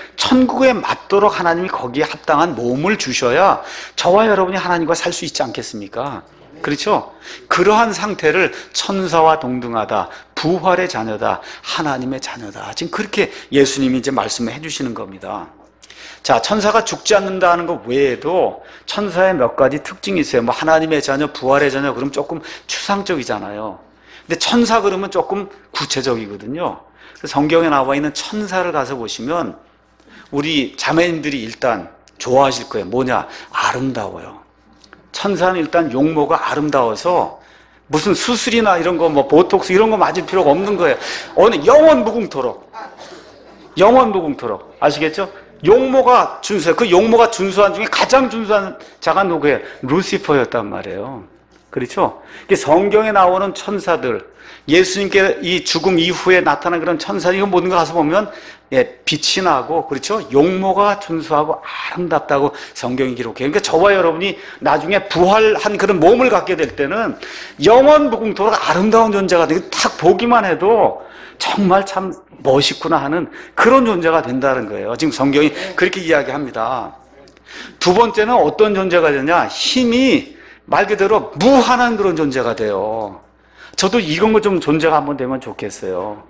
맞도록 하나님이 거기에 합당한 몸을 주셔야 저와 여러분이 하나님과 살 수 있지 않겠습니까? 그렇죠? 그러한 상태를 천사와 동등하다, 부활의 자녀다, 하나님의 자녀다. 지금 그렇게 예수님이 이제 말씀을 해주시는 겁니다. 자, 천사가 죽지 않는다는 것 외에도 천사의 몇 가지 특징이 있어요. 하나님의 자녀, 부활의 자녀, 그럼 조금 추상적이잖아요. 근데 천사 그러면 조금 구체적이거든요. 성경에 나와 있는 천사를 가서 보시면 우리 자매님들이 일단 좋아하실 거예요. 뭐냐? 아름다워요. 천사는 일단 용모가 아름다워서 무슨 수술이나 이런 거, 보톡스 이런 거 맞을 필요가 없는 거예요. 영원 무궁토록. 아시겠죠? 용모가 준수해요. 그 용모가 준수한 중에 가장 준수한 자가 누구예요? 루시퍼였단 말이에요. 그렇죠? 성경에 나오는 천사들, 예수님께 이 죽음 이후에 나타난 그런 천사들, 이거 모든 거 가서 보면 빛이 나고, 그렇죠? 용모가 준수하고 아름답다고 성경이 기록해요. 그러니까 저와 여러분이 나중에 부활한 그런 몸을 갖게 될 때는 영원 무궁토록 아름다운 존재가 되고, 딱 보기만 해도 정말 참 멋있구나 하는 그런 존재가 된다는 거예요. 지금 성경이 그렇게 이야기합니다. 두 번째는 어떤 존재가 되냐? 힘이 말 그대로 무한한 그런 존재가 돼요. 저도 이런 거 좀 존재가 한번 되면 좋겠어요.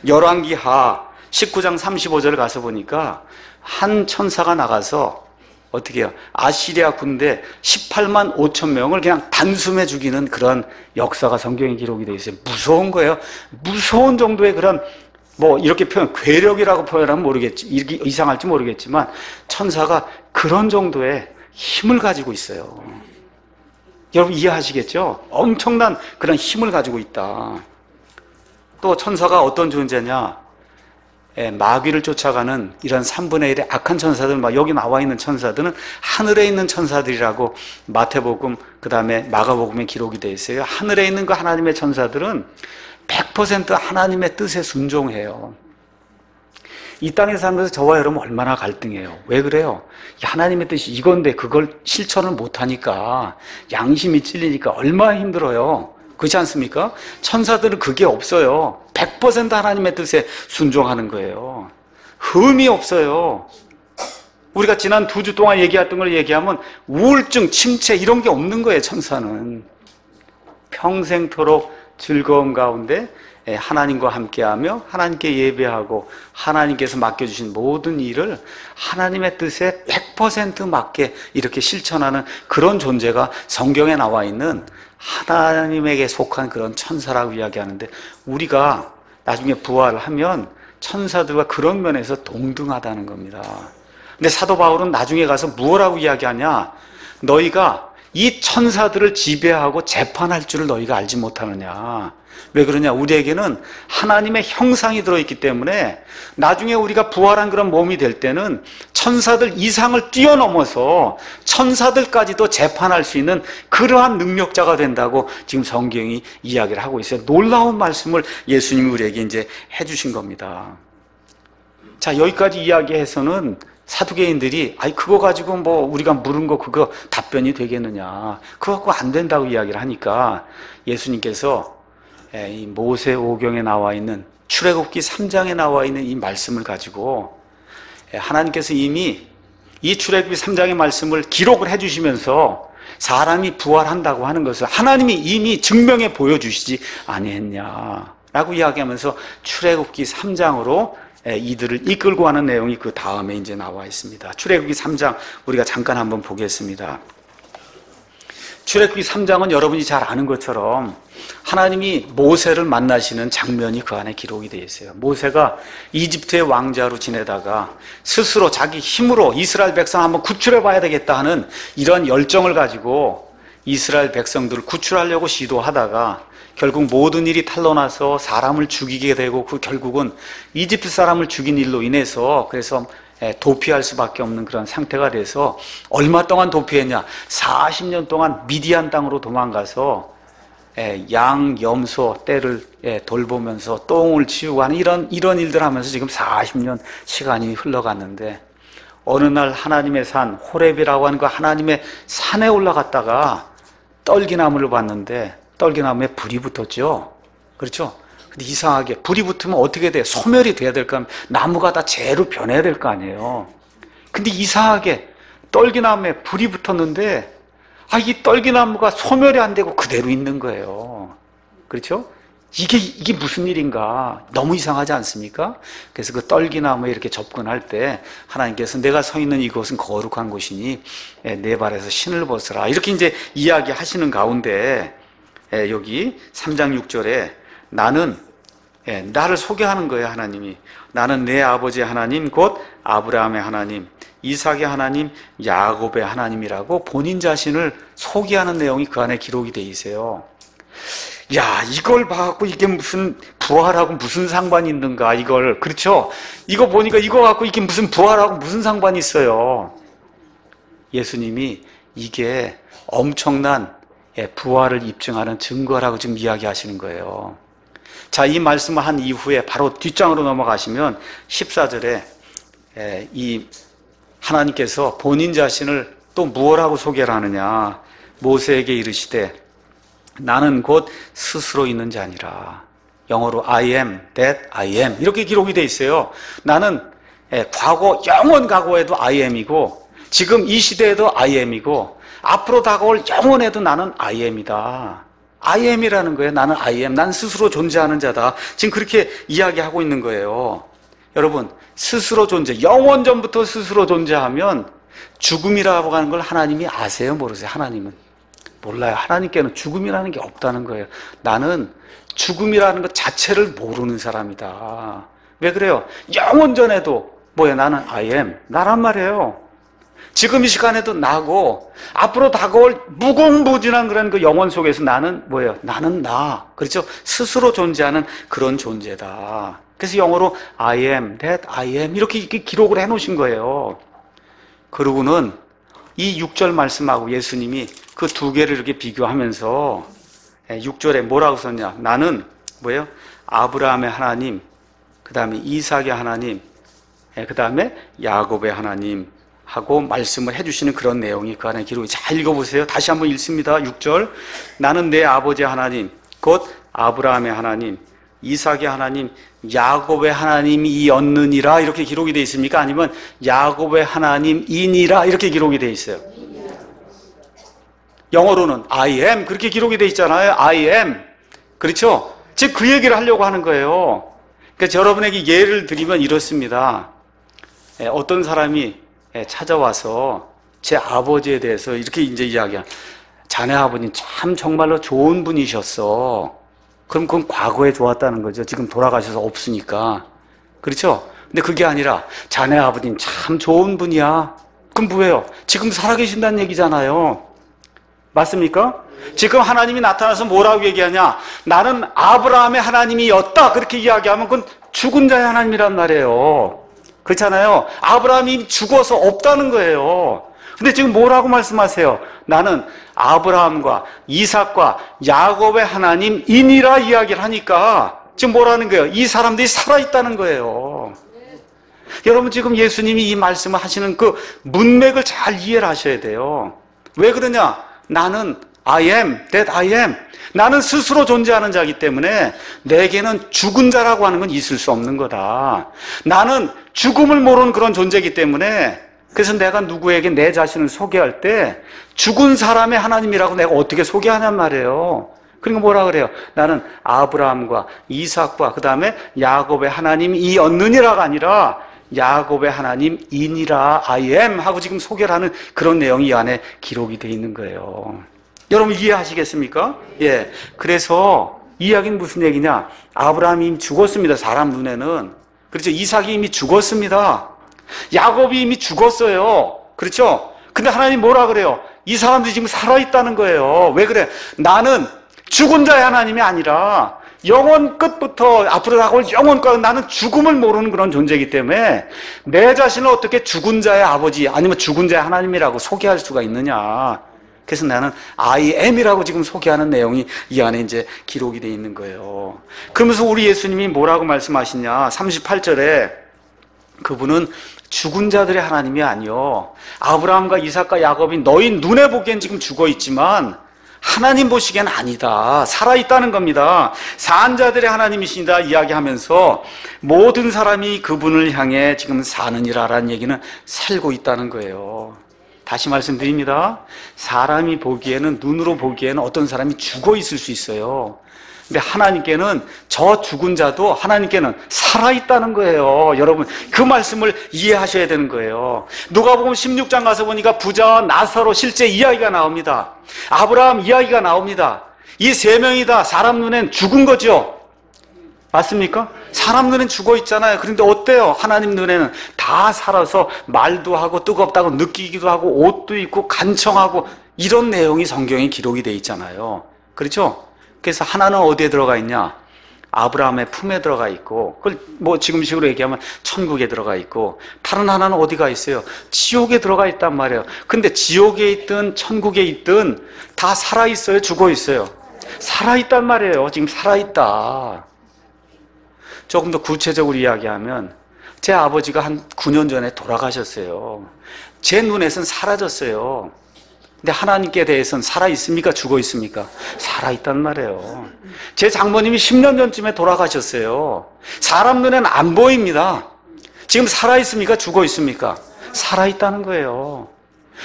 열왕기하 19장 35절 가서 보니까 한 천사가 나가서 어떻게 해요? 아시리아 군대 18만 5천 명을 그냥 단숨에 죽이는 그런 역사가 성경에 기록이 되어 있어요. 무서운 거예요. 무서운 정도의 그런 이렇게 괴력이라고 표현하면 모르겠지, 이상할지 모르겠지만 천사가 그런 정도의 힘을 가지고 있어요. 여러분 이해하시겠죠? 엄청난 그런 힘을 가지고 있다. 또 천사가 어떤 존재냐? 마귀를 쫓아가는 이런 3분의 1의 악한 천사들, 여기 나와 있는 천사들은 하늘에 있는 천사들이라고 마태복음, 그 다음에 마가복음에 기록이 되어 있어요. 하늘에 있는 그 하나님의 천사들은 100% 하나님의 뜻에 순종해요. 이 땅에 살면서 저와 여러분 얼마나 갈등해요. 왜 그래요? 하나님의 뜻이 이건데 그걸 실천을 못하니까, 양심이 찔리니까 얼마나 힘들어요. 그렇지 않습니까? 천사들은 그게 없어요. 100% 하나님의 뜻에 순종하는 거예요. 흠이 없어요. 우리가 지난 2주 동안 얘기했던 걸 얘기하면 우울증, 침체 이런 게 없는 거예요. 천사는 평생토록 즐거움 가운데 하나님과 함께하며 하나님께 예배하고 하나님께서 맡겨주신 모든 일을 하나님의 뜻에 100% 맞게 이렇게 실천하는 그런 존재가 성경에 나와 있는 하나님에게 속한 그런 천사라고 이야기하는데, 우리가 나중에 부활을 하면 천사들과 그런 면에서 동등하다는 겁니다. 근데 사도 바울은 나중에 가서 무엇라고 이야기하냐? 너희가 이 천사들을 지배하고 재판할 줄을 너희가 알지 못하느냐. 왜 그러냐? 우리에게는 하나님의 형상이 들어있기 때문에 나중에 우리가 부활한 그런 몸이 될 때는 천사들 이상을 뛰어넘어서 천사들까지도 재판할 수 있는 그러한 능력자가 된다고 지금 성경이 이야기를 하고 있어요. 놀라운 말씀을 예수님이 우리에게 이제 해주신 겁니다. 자, 여기까지 이야기해서는 사두개인들이 그거 가지고 우리가 물은 거 그거 답변이 되겠느냐, 그거 갖고 안 된다고 이야기를 하니까 예수님께서 이 모세오경에 나와 있는 출애굽기 3장에 나와 있는 이 말씀을 가지고 하나님께서 이미 이 출애굽기 3장의 말씀을 기록을 해주시면서 사람이 부활한다고 하는 것을 하나님이 이미 증명해 보여주시지 아니했냐라고 이야기하면서 출애굽기 3장으로 이들을 이끌고 가는 내용이 그 다음에 이제 나와 있습니다. 출애굽기 3장 우리가 잠깐 한번 보겠습니다. 출애굽기 3장은 여러분이 잘 아는 것처럼 하나님이 모세를 만나시는 장면이 그 안에 기록이 되어 있어요. 모세가 이집트의 왕자로 지내다가 스스로 자기 힘으로 이스라엘 백성 한번 구출해 봐야 되겠다 하는 이런 열정을 가지고 이스라엘 백성들을 구출하려고 시도하다가 결국 모든 일이 탄로나서 사람을 죽이게 되고, 그 결국은 이집트 사람을 죽인 일로 인해서 그래서 도피할 수밖에 없는 그런 상태가 돼서 얼마 동안 도피했냐? 40년 동안 미디안 땅으로 도망가서 양, 염소, 떼를 돌보면서 똥을 치우고 하는 이런 일들 하면서 지금 40년 시간이 흘러갔는데, 어느 날 하나님의 산 호렙이라고 하는 그 하나님의 산에 올라갔다가 떨기나무를 봤는데 떨기나무에 불이 붙었죠. 그렇죠? 근데 이상하게 불이 붙으면 어떻게 돼? 소멸이 돼야 될 거 아니에요. 나무가 다 재로 변해야 될 거 아니에요. 근데 이상하게 떨기나무에 불이 붙었는데 이 떨기나무가 소멸이 안 되고 그대로 있는 거예요. 그렇죠? 이게 무슨 일인가? 너무 이상하지 않습니까? 그래서 그 떨기나무에 이렇게 접근할 때 하나님께서 내가 서 있는 이곳은 거룩한 곳이니 내 발에서 신을 벗으라, 이렇게 이제 이야기하시는 가운데 여기 3장 6절에 나를 소개하는 거예요. 하나님이 나는 내 아버지의 하나님 곧 아브라함의 하나님, 이삭의 하나님, 야곱의 하나님이라고 본인 자신을 소개하는 내용이 그 안에 기록이 돼 있어요. 야, 이걸 봐갖고 이게 무슨 부활하고 무슨 상관이 있는가, 이걸. 그렇죠? 이거 보니까 이거 갖고 이게 무슨 부활하고 무슨 상관이 있어요. 예수님이 이게 엄청난 부활을 입증하는 증거라고 지금 이야기하시는 거예요. 자, 이 말씀을 한 이후에 바로 뒷장으로 넘어가시면 14절에 이 하나님께서 본인 자신을 또 무엇하고 소개를 하느냐. 모세에게 이르시되 나는 곧 스스로 있는 자니라. 영어로 I am that I am 이렇게 기록이 되어 있어요. 나는 과거 영원 과거에도 I am이고 지금 이 시대에도 I am이고 앞으로 다가올 영원에도 나는 I am이다. I am이라는 거예요. 나는 I am. 난 스스로 존재하는 자다. 지금 그렇게 이야기하고 있는 거예요. 여러분, 스스로 존재, 영원 전부터 스스로 존재하면 죽음이라고 하는 걸 하나님이 아세요? 모르세요? 하나님은 몰라요. 하나님께는 죽음이라는 게 없다는 거예요. 나는 죽음이라는 것 자체를 모르는 사람이다. 왜 그래요? 영원 전에도 뭐야? 나는 I am. 나란 말이에요. 지금 이 시간에도 나고 앞으로 다가올 무궁무진한 그런 그 영원 속에서 나는 뭐예요? 나는 나. 그렇죠? 스스로 존재하는 그런 존재다. 그래서 영어로 I am that I am 이렇게 기록을 해놓으신 거예요. 그러고는 이 6절 말씀하고 예수님이 그 두 개를 이렇게 비교하면서 6절에 뭐라고 썼냐? 나는 뭐예요? 아브라함의 하나님, 그 다음에 이삭의 하나님, 그 다음에 야곱의 하나님 하고 말씀을 해주시는 그런 내용이 그 안에 기록이. 잘 읽어보세요. 다시 한번 읽습니다. 6절. 나는 내 아버지의 하나님, 곧 아브라함의 하나님, 이삭의 하나님, 야곱의 하나님이었느니라 이렇게 기록이 되어 있습니까? 아니면 야곱의 하나님이니라 이렇게 기록이 되어 있어요? 영어로는 I am 그렇게 기록이 되어 있잖아요. I am. 그렇죠? 즉 그 얘기를 하려고 하는 거예요. 그러니까 여러분에게 예를 드리면 이렇습니다. 어떤 사람이 찾아와서 제 아버지에 대해서 이렇게 이제 이야기한, 자네 아버님 참 정말로 좋은 분이셨어. 그럼 그건 과거에 좋았다는 거죠. 지금 돌아가셔서 없으니까. 그렇죠? 근데 그게 아니라 자네 아버님 참 좋은 분이야. 그럼 뭐예요? 지금 살아계신다는 얘기잖아요. 맞습니까? 지금 하나님이 나타나서 뭐라고 얘기하냐? 나는 아브라함의 하나님이었다. 그렇게 이야기하면 그건 죽은 자의 하나님이란 말이에요. 그렇잖아요. 아브라함이 죽어서 없다는 거예요. 근데 지금 뭐라고 말씀하세요? 나는 아브라함과 이삭과 야곱의 하나님이니라 이야기를 하니까 지금 뭐라는 거예요? 이 사람들이 살아있다는 거예요. 여러분, 지금 예수님이 이 말씀을 하시는 그 문맥을 잘 이해를 하셔야 돼요. 왜 그러냐? 나는 I am that I am. 나는 스스로 존재하는 자이기 때문에 내게는 죽은 자라고 하는 건 있을 수 없는 거다. 나는 죽음을 모르는 그런 존재이기 때문에, 그래서 내가 누구에게 내 자신을 소개할 때 죽은 사람의 하나님이라고 내가 어떻게 소개하냔 말이에요. 그러니까 뭐라 그래요? 나는 아브라함과 이삭과 그 다음에 야곱의 하나님이었느니라가 아니라 야곱의 하나님이니라 I am 하고 지금 소개를 하는 그런 내용이 이 안에 기록이 되어 있는 거예요. 여러분 이해하시겠습니까? 예. 그래서 이 이야기는 무슨 얘기냐? 아브라함이 이미 죽었습니다. 사람 눈에는. 그렇죠? 이삭이 이미 죽었습니다. 야곱이 이미 죽었어요. 그렇죠? 근데 하나님 뭐라 그래요? 이 사람들이 지금 살아있다는 거예요. 왜 그래? 나는 죽은 자의 하나님이 아니라 영원 끝부터 앞으로 다가올 영원까지 나는 죽음을 모르는 그런 존재이기 때문에 내 자신을 어떻게 죽은 자의 아버지 아니면 죽은 자의 하나님이라고 소개할 수가 있느냐. 그래서 나는 I am이라고 지금 소개하는 내용이 이 안에 이제 기록이 되어 있는 거예요. 그러면서 우리 예수님이 뭐라고 말씀하시냐? 38절에 그분은 죽은 자들의 하나님이 아니요, 아브라함과 이삭과 야곱이 너희 눈에 보기엔 지금 죽어 있지만 하나님 보시기엔 아니다. 살아있다는 겁니다. 산 자들의 하나님이시다 이야기하면서 모든 사람이 그분을 향해 지금 사느니라라는 얘기는 살고 있다는 거예요. 다시 말씀드립니다. 사람이 보기에는, 눈으로 보기에는 어떤 사람이 죽어 있을 수 있어요. 근데 하나님께는 저 죽은 자도 하나님께는 살아있다는 거예요. 여러분 그 말씀을 이해하셔야 되는 거예요. 누가복음 16장 가서 보니까 부자와 나사로 실제 이야기가 나옵니다. 아브라함 이야기가 나옵니다. 이 세 명이 다 사람 눈엔 죽은 거죠. 맞습니까? 사람 눈엔 죽어 있잖아요. 그런데 어때요? 하나님 눈에는 다 살아서 말도 하고 뜨겁다고 느끼기도 하고 옷도 입고 간청하고 이런 내용이 성경에 기록이 돼 있잖아요. 그렇죠? 그래서 하나는 어디에 들어가 있냐? 아브라함의 품에 들어가 있고, 그걸 뭐 지금식으로 얘기하면 천국에 들어가 있고, 다른 하나는 어디가 있어요? 지옥에 들어가 있단 말이에요. 근데 지옥에 있든 천국에 있든 다 살아있어요? 죽어 있어요? 살아있단 말이에요. 지금 살아있다. 조금 더 구체적으로 이야기하면 제 아버지가 한 9년 전에 돌아가셨어요. 제 눈에선 사라졌어요. 근데 하나님께 대해서는 살아있습니까? 죽어 있습니까? 살아있단 말이에요. 제 장모님이 10년 전쯤에 돌아가셨어요. 사람 눈에는 안 보입니다. 지금 살아있습니까? 죽어 있습니까? 살아있다는 거예요.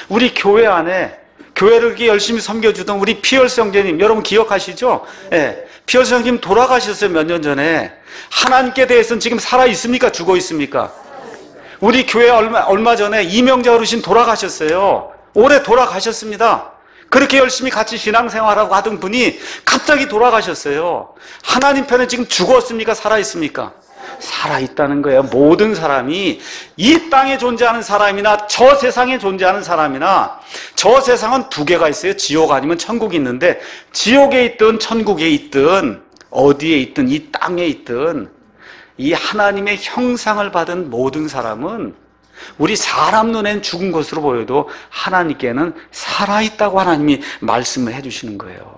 우리 교회 안에 교회를 이렇게 열심히 섬겨주던 우리 피얼스 형제님, 여러분 기억하시죠? 예. 피얼스 형제님 돌아가셨어요. 몇 년 전에. 하나님께 대해서는 지금 살아있습니까? 죽어 있습니까? 우리 교회 얼마 전에 이명자 어르신 돌아가셨어요. 올해 돌아가셨습니다. 그렇게 열심히 같이 신앙생활하고 하던 분이 갑자기 돌아가셨어요. 하나님 편에 지금 죽었습니까? 살아있습니까? 살아있다는 거예요. 모든 사람이 이 땅에 존재하는 사람이나 저 세상에 존재하는 사람이나, 저 세상은 두 개가 있어요. 지옥 아니면 천국이 있는데, 지옥에 있든 천국에 있든 어디에 있든 이 땅에 있든 이 하나님의 형상을 받은 모든 사람은 우리 사람 눈엔 죽은 것으로 보여도 하나님께는 살아있다고 하나님이 말씀을 해주시는 거예요.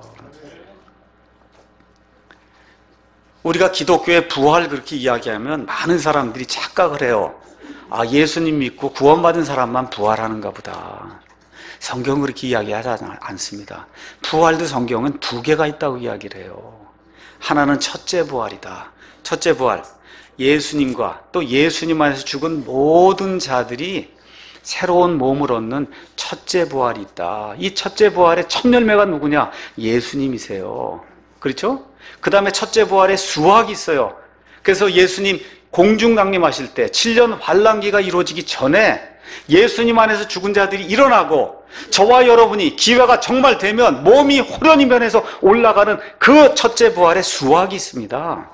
우리가 기독교의 부활 그렇게 이야기하면 많은 사람들이 착각을 해요. 아, 예수님 믿고 구원받은 사람만 부활하는가 보다. 성경은 그렇게 이야기하지 않습니다. 부활도 성경은 두 개가 있다고 이야기를 해요. 하나는 첫째 부활이다. 첫째 부활, 예수님과 또 예수님 안에서 죽은 모든 자들이 새로운 몸을 얻는 첫째 부활이 있다. 이 첫째 부활의 첫 열매가 누구냐? 예수님이세요. 그렇죠? 그 다음에 첫째 부활의 수확이 있어요. 그래서 예수님 공중 강림하실 때 7년 환란기가 이루어지기 전에 예수님 안에서 죽은 자들이 일어나고, 저와 여러분이 기회가 정말 되면 몸이 호련히 변해서 올라가는 그 첫째 부활의 수확이 있습니다.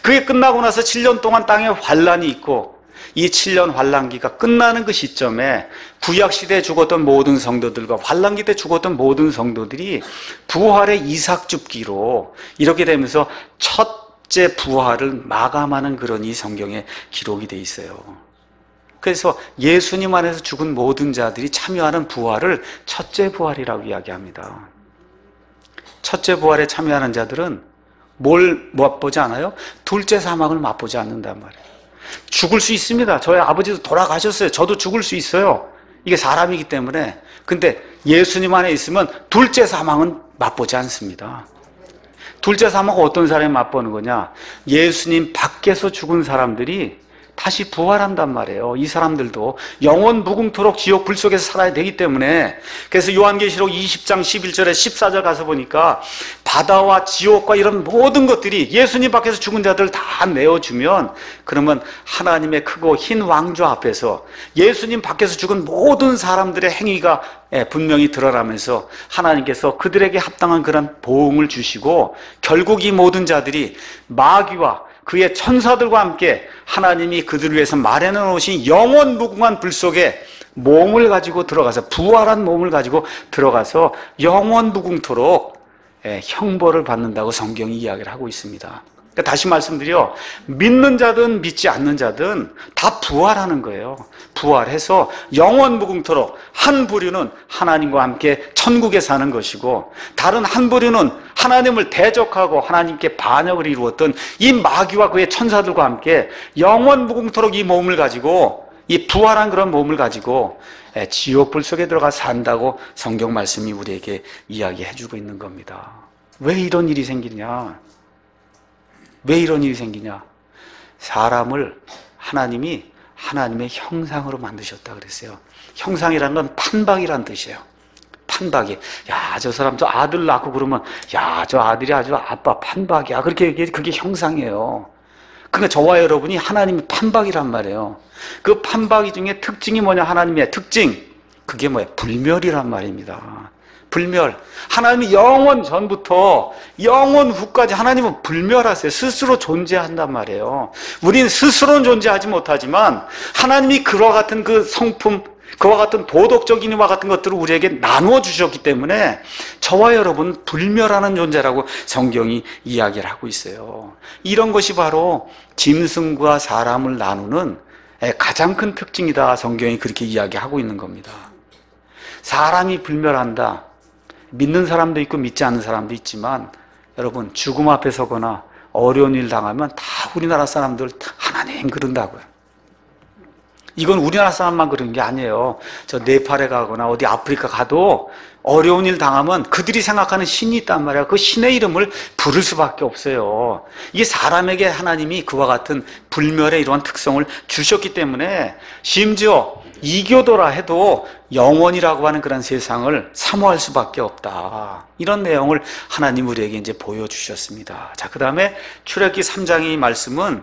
그게 끝나고 나서 7년 동안 땅에 환란이 있고, 이 7년 환란기가 끝나는 그 시점에 구약시대에 죽었던 모든 성도들과 환란기 때 죽었던 모든 성도들이 부활의 이삭줍기로 이렇게 되면서 첫째 부활을 마감하는 그런 이 성경에 기록이 돼 있어요. 그래서 예수님 안에서 죽은 모든 자들이 참여하는 부활을 첫째 부활이라고 이야기합니다. 첫째 부활에 참여하는 자들은 뭘 맛보지 않아요? 둘째 사망을 맛보지 않는단 말이에요. 죽을 수 있습니다. 저희 아버지도 돌아가셨어요. 저도 죽을 수 있어요. 이게 사람이기 때문에. 근데 예수님 안에 있으면 둘째 사망은 맛보지 않습니다. 둘째 사망은 어떤 사람이 맛보는 거냐? 예수님 밖에서 죽은 사람들이 다시 부활한단 말이에요. 이 사람들도 영원 무궁토록 지옥 불 속에서 살아야 되기 때문에. 그래서 요한계시록 20장 11절에 14절 가서 보니까 바다와 지옥과 이런 모든 것들이 예수님 밖에서 죽은 자들 다 내어주면, 그러면 하나님의 크고 흰 왕좌 앞에서 예수님 밖에서 죽은 모든 사람들의 행위가 분명히 드러나면서 하나님께서 그들에게 합당한 그런 보응을 주시고, 결국 이 모든 자들이 마귀와 그의 천사들과 함께 하나님이 그들을 위해서 마련해 놓으신 영원 무궁한 불 속에 몸을 가지고 들어가서, 부활한 몸을 가지고 들어가서 영원 무궁토록 형벌을 받는다고 성경이 이야기를 하고 있습니다. 그러니까 다시 말씀드려, 믿는 자든 믿지 않는 자든 다 부활하는 거예요. 부활해서 영원 무궁토록 한 부류는 하나님과 함께 천국에 사는 것이고, 다른 한 부류는 하나님을 대적하고 하나님께 반역을 이루었던 이 마귀와 그의 천사들과 함께 영원 무궁토록 이 몸을 가지고, 이 부활한 그런 몸을 가지고 지옥불 속에 들어가 산다고 성경 말씀이 우리에게 이야기해주고 있는 겁니다. 왜 이런 일이 생기냐? 왜 이런 일이 생기냐? 사람을 하나님이 하나님의 형상으로 만드셨다 그랬어요. 형상이라는 건 판박이란 뜻이에요. 판박이. 야, 저 사람 저 아들 낳고 그러면, 야, 저 아들이 아주 아빠 판박이야. 그렇게 얘기해. 그게 형상이에요. 그러니까 저와 여러분이 하나님의 판박이란 말이에요. 그 판박이 중에 특징이 뭐냐? 하나님의 특징. 그게 뭐예요? 불멸이란 말입니다. 불멸. 하나님이 영원 전부터 영원 후까지 하나님은 불멸하세요. 스스로 존재한단 말이에요. 우리는 스스로는 존재하지 못하지만 하나님이 그와 같은 그 성품, 그와 같은 도덕적인 이와 같은 것들을 우리에게 나누어 주셨기 때문에 저와 여러분 불멸하는 존재라고 성경이 이야기를 하고 있어요. 이런 것이 바로 짐승과 사람을 나누는 가장 큰 특징이다. 성경이 그렇게 이야기하고 있는 겁니다. 사람이 불멸한다. 믿는 사람도 있고 믿지 않는 사람도 있지만 여러분 죽음 앞에 서거나 어려운 일 당하면 다 우리나라 사람들 하나님 그런다고요. 이건 우리나라 사람만 그런 게 아니에요. 저 네팔에 가거나 어디 아프리카 가도 어려운 일 당하면 그들이 생각하는 신이 있단 말이야. 그 신의 이름을 부를 수밖에 없어요. 이게 사람에게 하나님이 그와 같은 불멸의 이러한 특성을 주셨기 때문에 심지어 이교도라 해도 영원이라고 하는 그런 세상을 사모할 수밖에 없다. 이런 내용을 하나님 우리에게 이제 보여주셨습니다. 자, 그 다음에 출애굽기 3장의 말씀은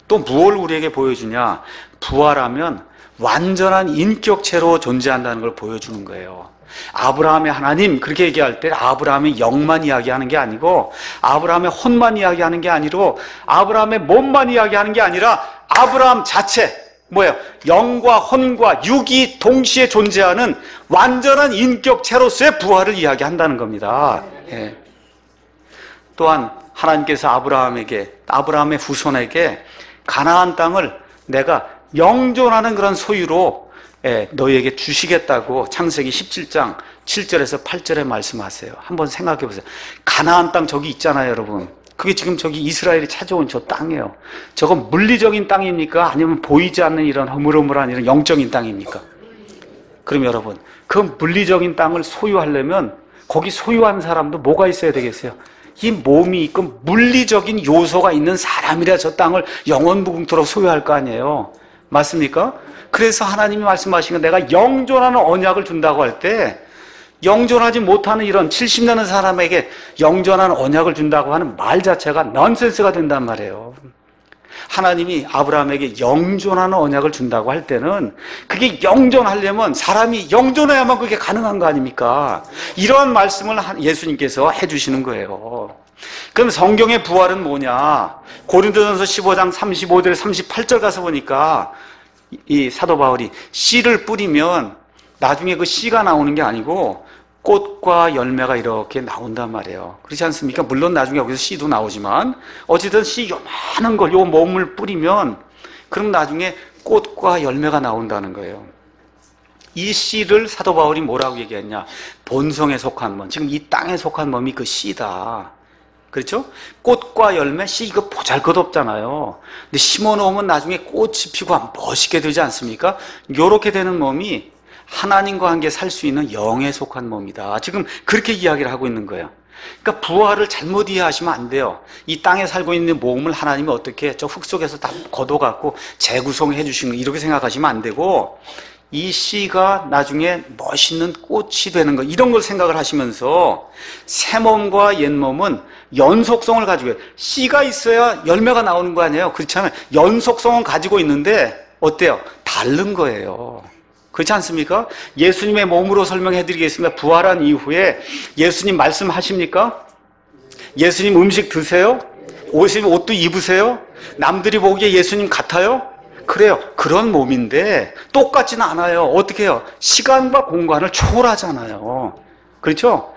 또 무엇을 우리에게 보여주냐? 부활하면 완전한 인격체로 존재한다는 걸 보여주는 거예요. 아브라함의 하나님 그렇게 얘기할 때 아브라함의 영만 이야기하는 게 아니고 아브라함의 혼만 이야기하는 게 아니고 아브라함의 몸만 이야기하는 게 아니라 아브라함 자체 뭐예요? 영과 혼과 육이 동시에 존재하는 완전한 인격체로서의 부활을 이야기한다는 겁니다. 예. 또한 하나님께서 아브라함의 후손에게 가나안 땅을 내가 영존하는 그런 소유로 너희에게 주시겠다고 창세기 17장 7절에서 8절에 말씀하세요. 한번 생각해 보세요. 가나안 땅 저기 있잖아요, 여러분. 그게 지금 저기 이스라엘이 찾아온 저 땅이에요. 저건 물리적인 땅입니까? 아니면 보이지 않는 이런 허물허물한 이런 영적인 땅입니까? 그럼 여러분, 그 물리적인 땅을 소유하려면 거기 소유한 사람도 뭐가 있어야 되겠어요? 이 몸이 있고 물리적인 요소가 있는 사람이라 저 땅을 영원무궁토록 소유할 거 아니에요. 맞습니까? 그래서 하나님이 말씀하신 건 내가 영존하는 언약을 준다고 할 때 영존하지 못하는 이런 70년의 사람에게 영존하는 언약을 준다고 하는 말 자체가 넌센스가 된단 말이에요. 하나님이 아브라함에게 영존하는 언약을 준다고 할 때는 그게 영존하려면 사람이 영존해야만 그게 가능한 거 아닙니까? 이러한 말씀을 예수님께서 해주시는 거예요. 그럼 성경의 부활은 뭐냐? 고린도전서 15장 35절 38절 가서 보니까 이 사도 바울이 씨를 뿌리면 나중에 그 씨가 나오는 게 아니고 꽃과 열매가 이렇게 나온단 말이에요. 그렇지 않습니까? 물론 나중에 여기서 씨도 나오지만 어쨌든 씨 요만한 걸 요 몸을 뿌리면 그럼 나중에 꽃과 열매가 나온다는 거예요. 이 씨를 사도 바울이 뭐라고 얘기했냐? 본성에 속한 몸, 지금 이 땅에 속한 몸이 그 씨다. 그렇죠? 꽃과 열매, 씨 이거 보잘것없잖아요. 근데 심어놓으면 나중에 꽃이 피고 멋있게 되지 않습니까? 요렇게 되는 몸이 하나님과 함께 살 수 있는 영에 속한 몸이다. 지금 그렇게 이야기를 하고 있는 거예요. 그러니까 부활을 잘못 이해하시면 안 돼요. 이 땅에 살고 있는 몸을 하나님이 어떻게 저 흙 속에서 다 걷어갖고 재구성해 주시는 거 이렇게 생각하시면 안 되고 이 씨가 나중에 멋있는 꽃이 되는 거 이런 걸 생각을 하시면서 새 몸과 옛 몸은 연속성을 가지고 있어요. 씨가 있어야 열매가 나오는 거 아니에요. 그렇잖아요. 연속성은 가지고 있는데 어때요? 다른 거예요. 그렇지 않습니까? 예수님의 몸으로 설명해 드리겠습니다. 부활한 이후에 예수님 말씀하십니까? 예수님 음식 드세요? 옷도 입으세요? 남들이 보기에 예수님 같아요? 그래요. 그런 몸인데 똑같지는 않아요. 어떻게 해요? 시간과 공간을 초월하잖아요. 그렇죠?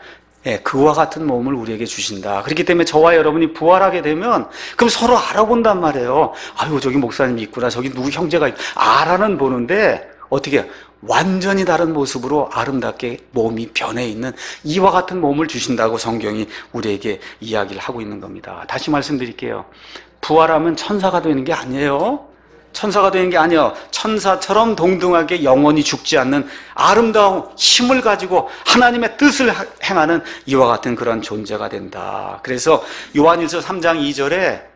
예, 그와 같은 몸을 우리에게 주신다. 그렇기 때문에 저와 여러분이 부활하게 되면 그럼 서로 알아본단 말이에요. 아유, 저기 목사님이 있구나. 저기 누구 형제가 있구나. 알아는 보는데 어떻게 해요? 완전히 다른 모습으로 아름답게 몸이 변해 있는 이와 같은 몸을 주신다고 성경이 우리에게 이야기를 하고 있는 겁니다. 다시 말씀드릴게요. 부활하면 천사가 되는 게 아니에요. 천사가 되는 게 아니에요. 천사처럼 동등하게 영원히 죽지 않는 아름다운 힘을 가지고 하나님의 뜻을 행하는 이와 같은 그런 존재가 된다. 그래서 요한일서 3장 2절에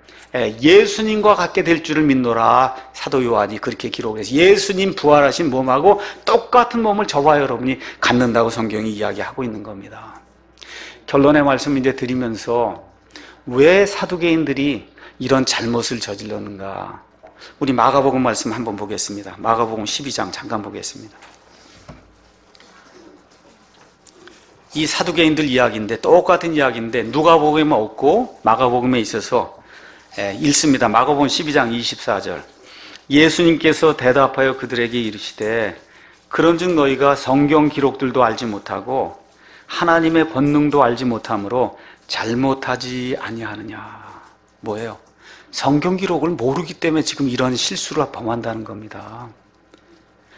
예수님과 같게 될 줄을 믿노라. 사도 요한이 그렇게 기록해서 예수님 부활하신 몸하고 똑같은 몸을 저와 여러분이 갖는다고 성경이 이야기하고 있는 겁니다. 결론의 말씀 이제 드리면서 왜 사두개인들이 이런 잘못을 저질렀는가? 우리 마가복음 말씀 한번 보겠습니다. 마가복음 12장 잠깐 보겠습니다. 이 사두개인들 이야기인데 똑같은 이야기인데 누가복음에 없고 마가복음에 있어서 읽습니다. 마가복음 12장 24절. 예수님께서 대답하여 그들에게 이르시되 그런즉 너희가 성경 기록들도 알지 못하고 하나님의 권능도 알지 못함으로 잘못하지 아니하느냐. 뭐예요? 성경 기록을 모르기 때문에 지금 이런 실수를 범한다는 겁니다.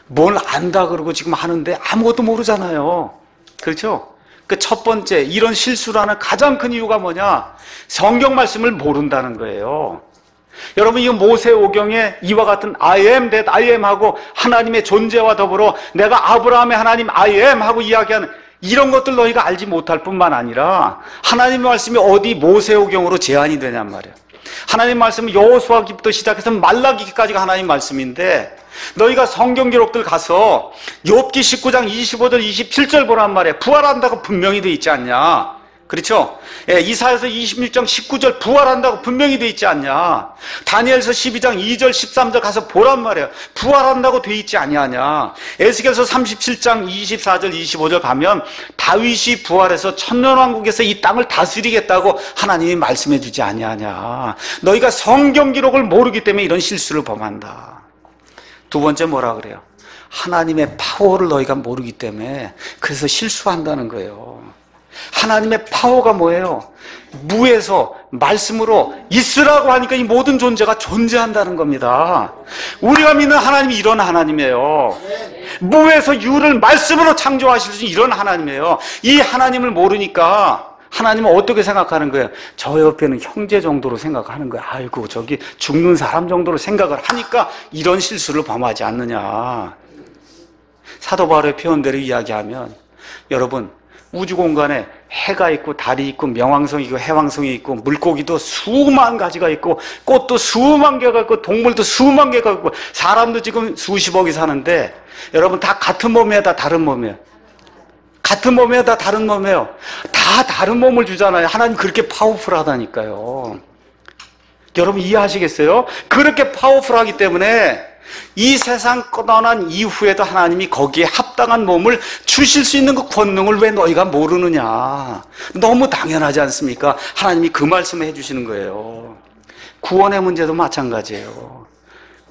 뭘 안다 그러고 지금 하는데 아무것도 모르잖아요. 그렇죠? 그 첫 번째, 이런 실수를 하는 가장 큰 이유가 뭐냐? 성경 말씀을 모른다는 거예요. 여러분, 이 모세오경에 이와 같은 I am that I am 하고 하나님의 존재와 더불어 내가 아브라함의 하나님 I am 하고 이야기하는 이런 것들 너희가 알지 못할 뿐만 아니라 하나님의 말씀이 어디 모세오경으로 제한이 되냔 말이에요. 하나님 말씀은 여호수아기부터 시작해서 말라기까지가 하나님 말씀인데 너희가 성경 기록들 가서 욥기 19장 25절 27절 보란 말이에요. 부활한다고 분명히 돼 있지 않냐? 그렇죠? 예, 이사야서 26장 19절 부활한다고 분명히 돼 있지 않냐? 다니엘서 12장 2절 13절 가서 보란 말이에요. 부활한다고 돼 있지 아니하냐? 에스겔서 37장 24절 25절 가면 다윗이 부활해서 천년왕국에서 이 땅을 다스리겠다고 하나님이 말씀해 주지 아니하냐? 너희가 성경 기록을 모르기 때문에 이런 실수를 범한다. 두 번째 뭐라 그래요? 하나님의 파워를 너희가 모르기 때문에 그래서 실수한다는 거예요. 하나님의 파워가 뭐예요? 무에서 말씀으로 있으라고 하니까 이 모든 존재가 존재한다는 겁니다. 우리가 믿는 하나님이 이런 하나님이에요. 무에서 유를 말씀으로 창조하실 수 있는 이런 하나님이에요. 이 하나님을 모르니까 하나님은 어떻게 생각하는 거예요? 저 옆에는 형제 정도로 생각하는 거예요. 아이고, 저기 죽는 사람 정도로 생각을 하니까 이런 실수를 범하지 않느냐. 사도 바울의 표현대로 이야기하면 여러분, 우주 공간에 해가 있고 달이 있고 명왕성이 있고 해왕성이 있고 물고기도 수만 가지가 있고 꽃도 수만 개가 있고 동물도 수만 개가 있고 사람도 지금 수십억이 사는데 여러분 다 같은 몸이에요? 다 다른 몸이에요? 같은 몸이에요? 다 다른 몸이에요? 다 다른 몸을 주잖아요. 하나님 그렇게 파워풀하다니까요. 여러분 이해하시겠어요? 그렇게 파워풀하기 때문에 이 세상 떠난 이후에도 하나님이 거기에 합당한 몸을 주실 수 있는 그 권능을 왜 너희가 모르느냐. 너무 당연하지 않습니까? 하나님이 그 말씀을 해주시는 거예요. 구원의 문제도 마찬가지예요.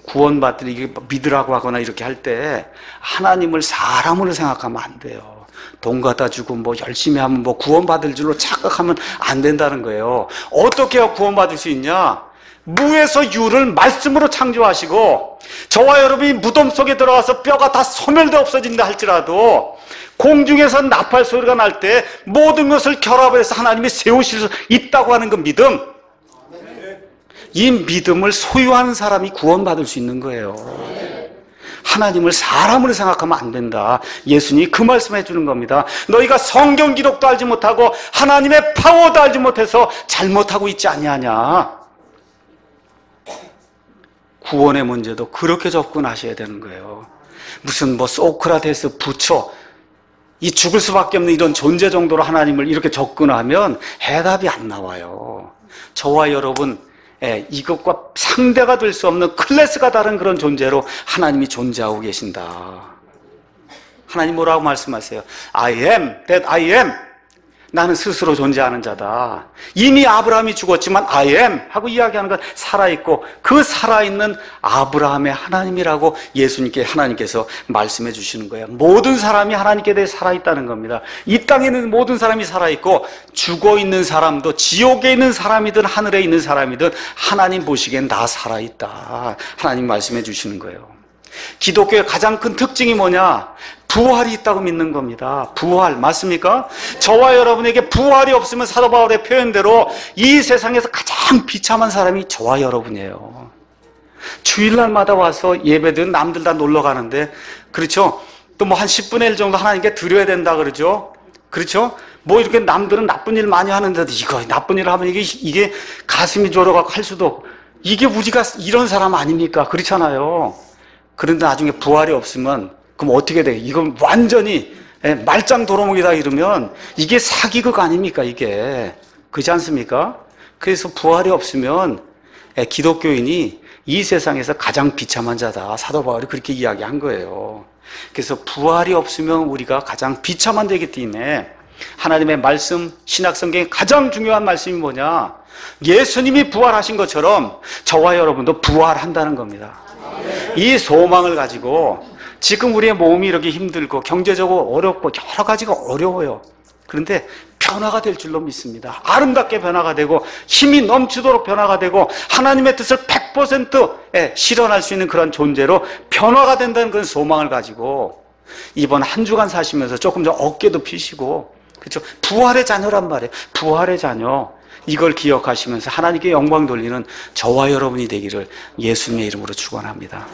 구원받들 이게 믿으라고 하거나 이렇게 할 때 하나님을 사람으로 생각하면 안 돼요. 돈 갖다 주고 뭐 열심히 하면 뭐 구원받을 줄로 착각하면 안 된다는 거예요. 어떻게 해야 구원받을 수 있냐? 무에서 유를 말씀으로 창조하시고 저와 여러분이 무덤 속에 들어가서 뼈가 다 소멸돼 없어진다 할지라도 공중에서 나팔 소리가 날 때 모든 것을 결합해서 하나님이 세우실 수 있다고 하는 그 믿음, 이 믿음을 소유하는 사람이 구원받을 수 있는 거예요. 하나님을 사람으로 생각하면 안 된다. 예수님이 그 말씀 해주는 겁니다. 너희가 성경 기록도 알지 못하고 하나님의 파워도 알지 못해서 잘못하고 있지 아니하냐. 구원의 문제도 그렇게 접근하셔야 되는 거예요. 무슨 뭐 소크라테스, 부처, 이 죽을 수밖에 없는 이런 존재 정도로 하나님을 이렇게 접근하면 해답이 안 나와요. 저와 여러분 이것과 상대가 될 수 없는 클래스가 다른 그런 존재로 하나님이 존재하고 계신다. 하나님 뭐라고 말씀하세요? I am that I am. 나는 스스로 존재하는 자다. 이미 아브라함이 죽었지만 I am 하고 이야기하는 건 살아있고 그 살아있는 아브라함의 하나님이라고 예수님께 하나님께서 말씀해 주시는 거예요. 모든 사람이 하나님께 대해 살아있다는 겁니다. 이 땅에 있는 모든 사람이 살아있고 죽어있는 사람도 지옥에 있는 사람이든 하늘에 있는 사람이든 하나님 보시기엔 다 살아있다. 하나님 말씀해 주시는 거예요. 기독교의 가장 큰 특징이 뭐냐? 부활이 있다고 믿는 겁니다. 부활 맞습니까? 저와 여러분에게 부활이 없으면 사도 바울의 표현대로 이 세상에서 가장 비참한 사람이 저와 여러분이에요. 주일날마다 와서 예배드린 남들 다 놀러 가는데 그렇죠? 또 뭐 한 10분의 1 정도 하나님께 드려야 된다 그러죠? 그렇죠? 뭐 이렇게 남들은 나쁜 일 많이 하는데도 이거 나쁜 일을 하면 이게 가슴이 졸아가고 할 수도 없고 이게 우리가 이런 사람 아닙니까? 그렇잖아요. 그런데 나중에 부활이 없으면 그럼 어떻게 돼? 이건 완전히 말짱 도루묵이다 이러면 이게 사기극 아닙니까 이게? 그렇지 않습니까? 그래서 부활이 없으면 기독교인이 이 세상에서 가장 비참한 자다. 사도 바울이 그렇게 이야기한 거예요. 그래서 부활이 없으면 우리가 가장 비참한 자이기 때문에 하나님의 말씀, 신약성경의 가장 중요한 말씀이 뭐냐? 예수님이 부활하신 것처럼 저와 여러분도 부활한다는 겁니다. 이 소망을 가지고 지금 우리의 몸이 이렇게 힘들고 경제적으로 어렵고 여러 가지가 어려워요. 그런데 변화가 될 줄로 믿습니다. 아름답게 변화가 되고 힘이 넘치도록 변화가 되고 하나님의 뜻을 100% 실현할 수 있는 그런 존재로 변화가 된다는 그런 소망을 가지고 이번 한 주간 사시면서 조금 좀 어깨도 피시고, 그렇죠? 부활의 자녀란 말이에요. 부활의 자녀. 이걸 기억하시면서 하나님께 영광 돌리는 저와 여러분이 되기를 예수님의 이름으로 축원합니다.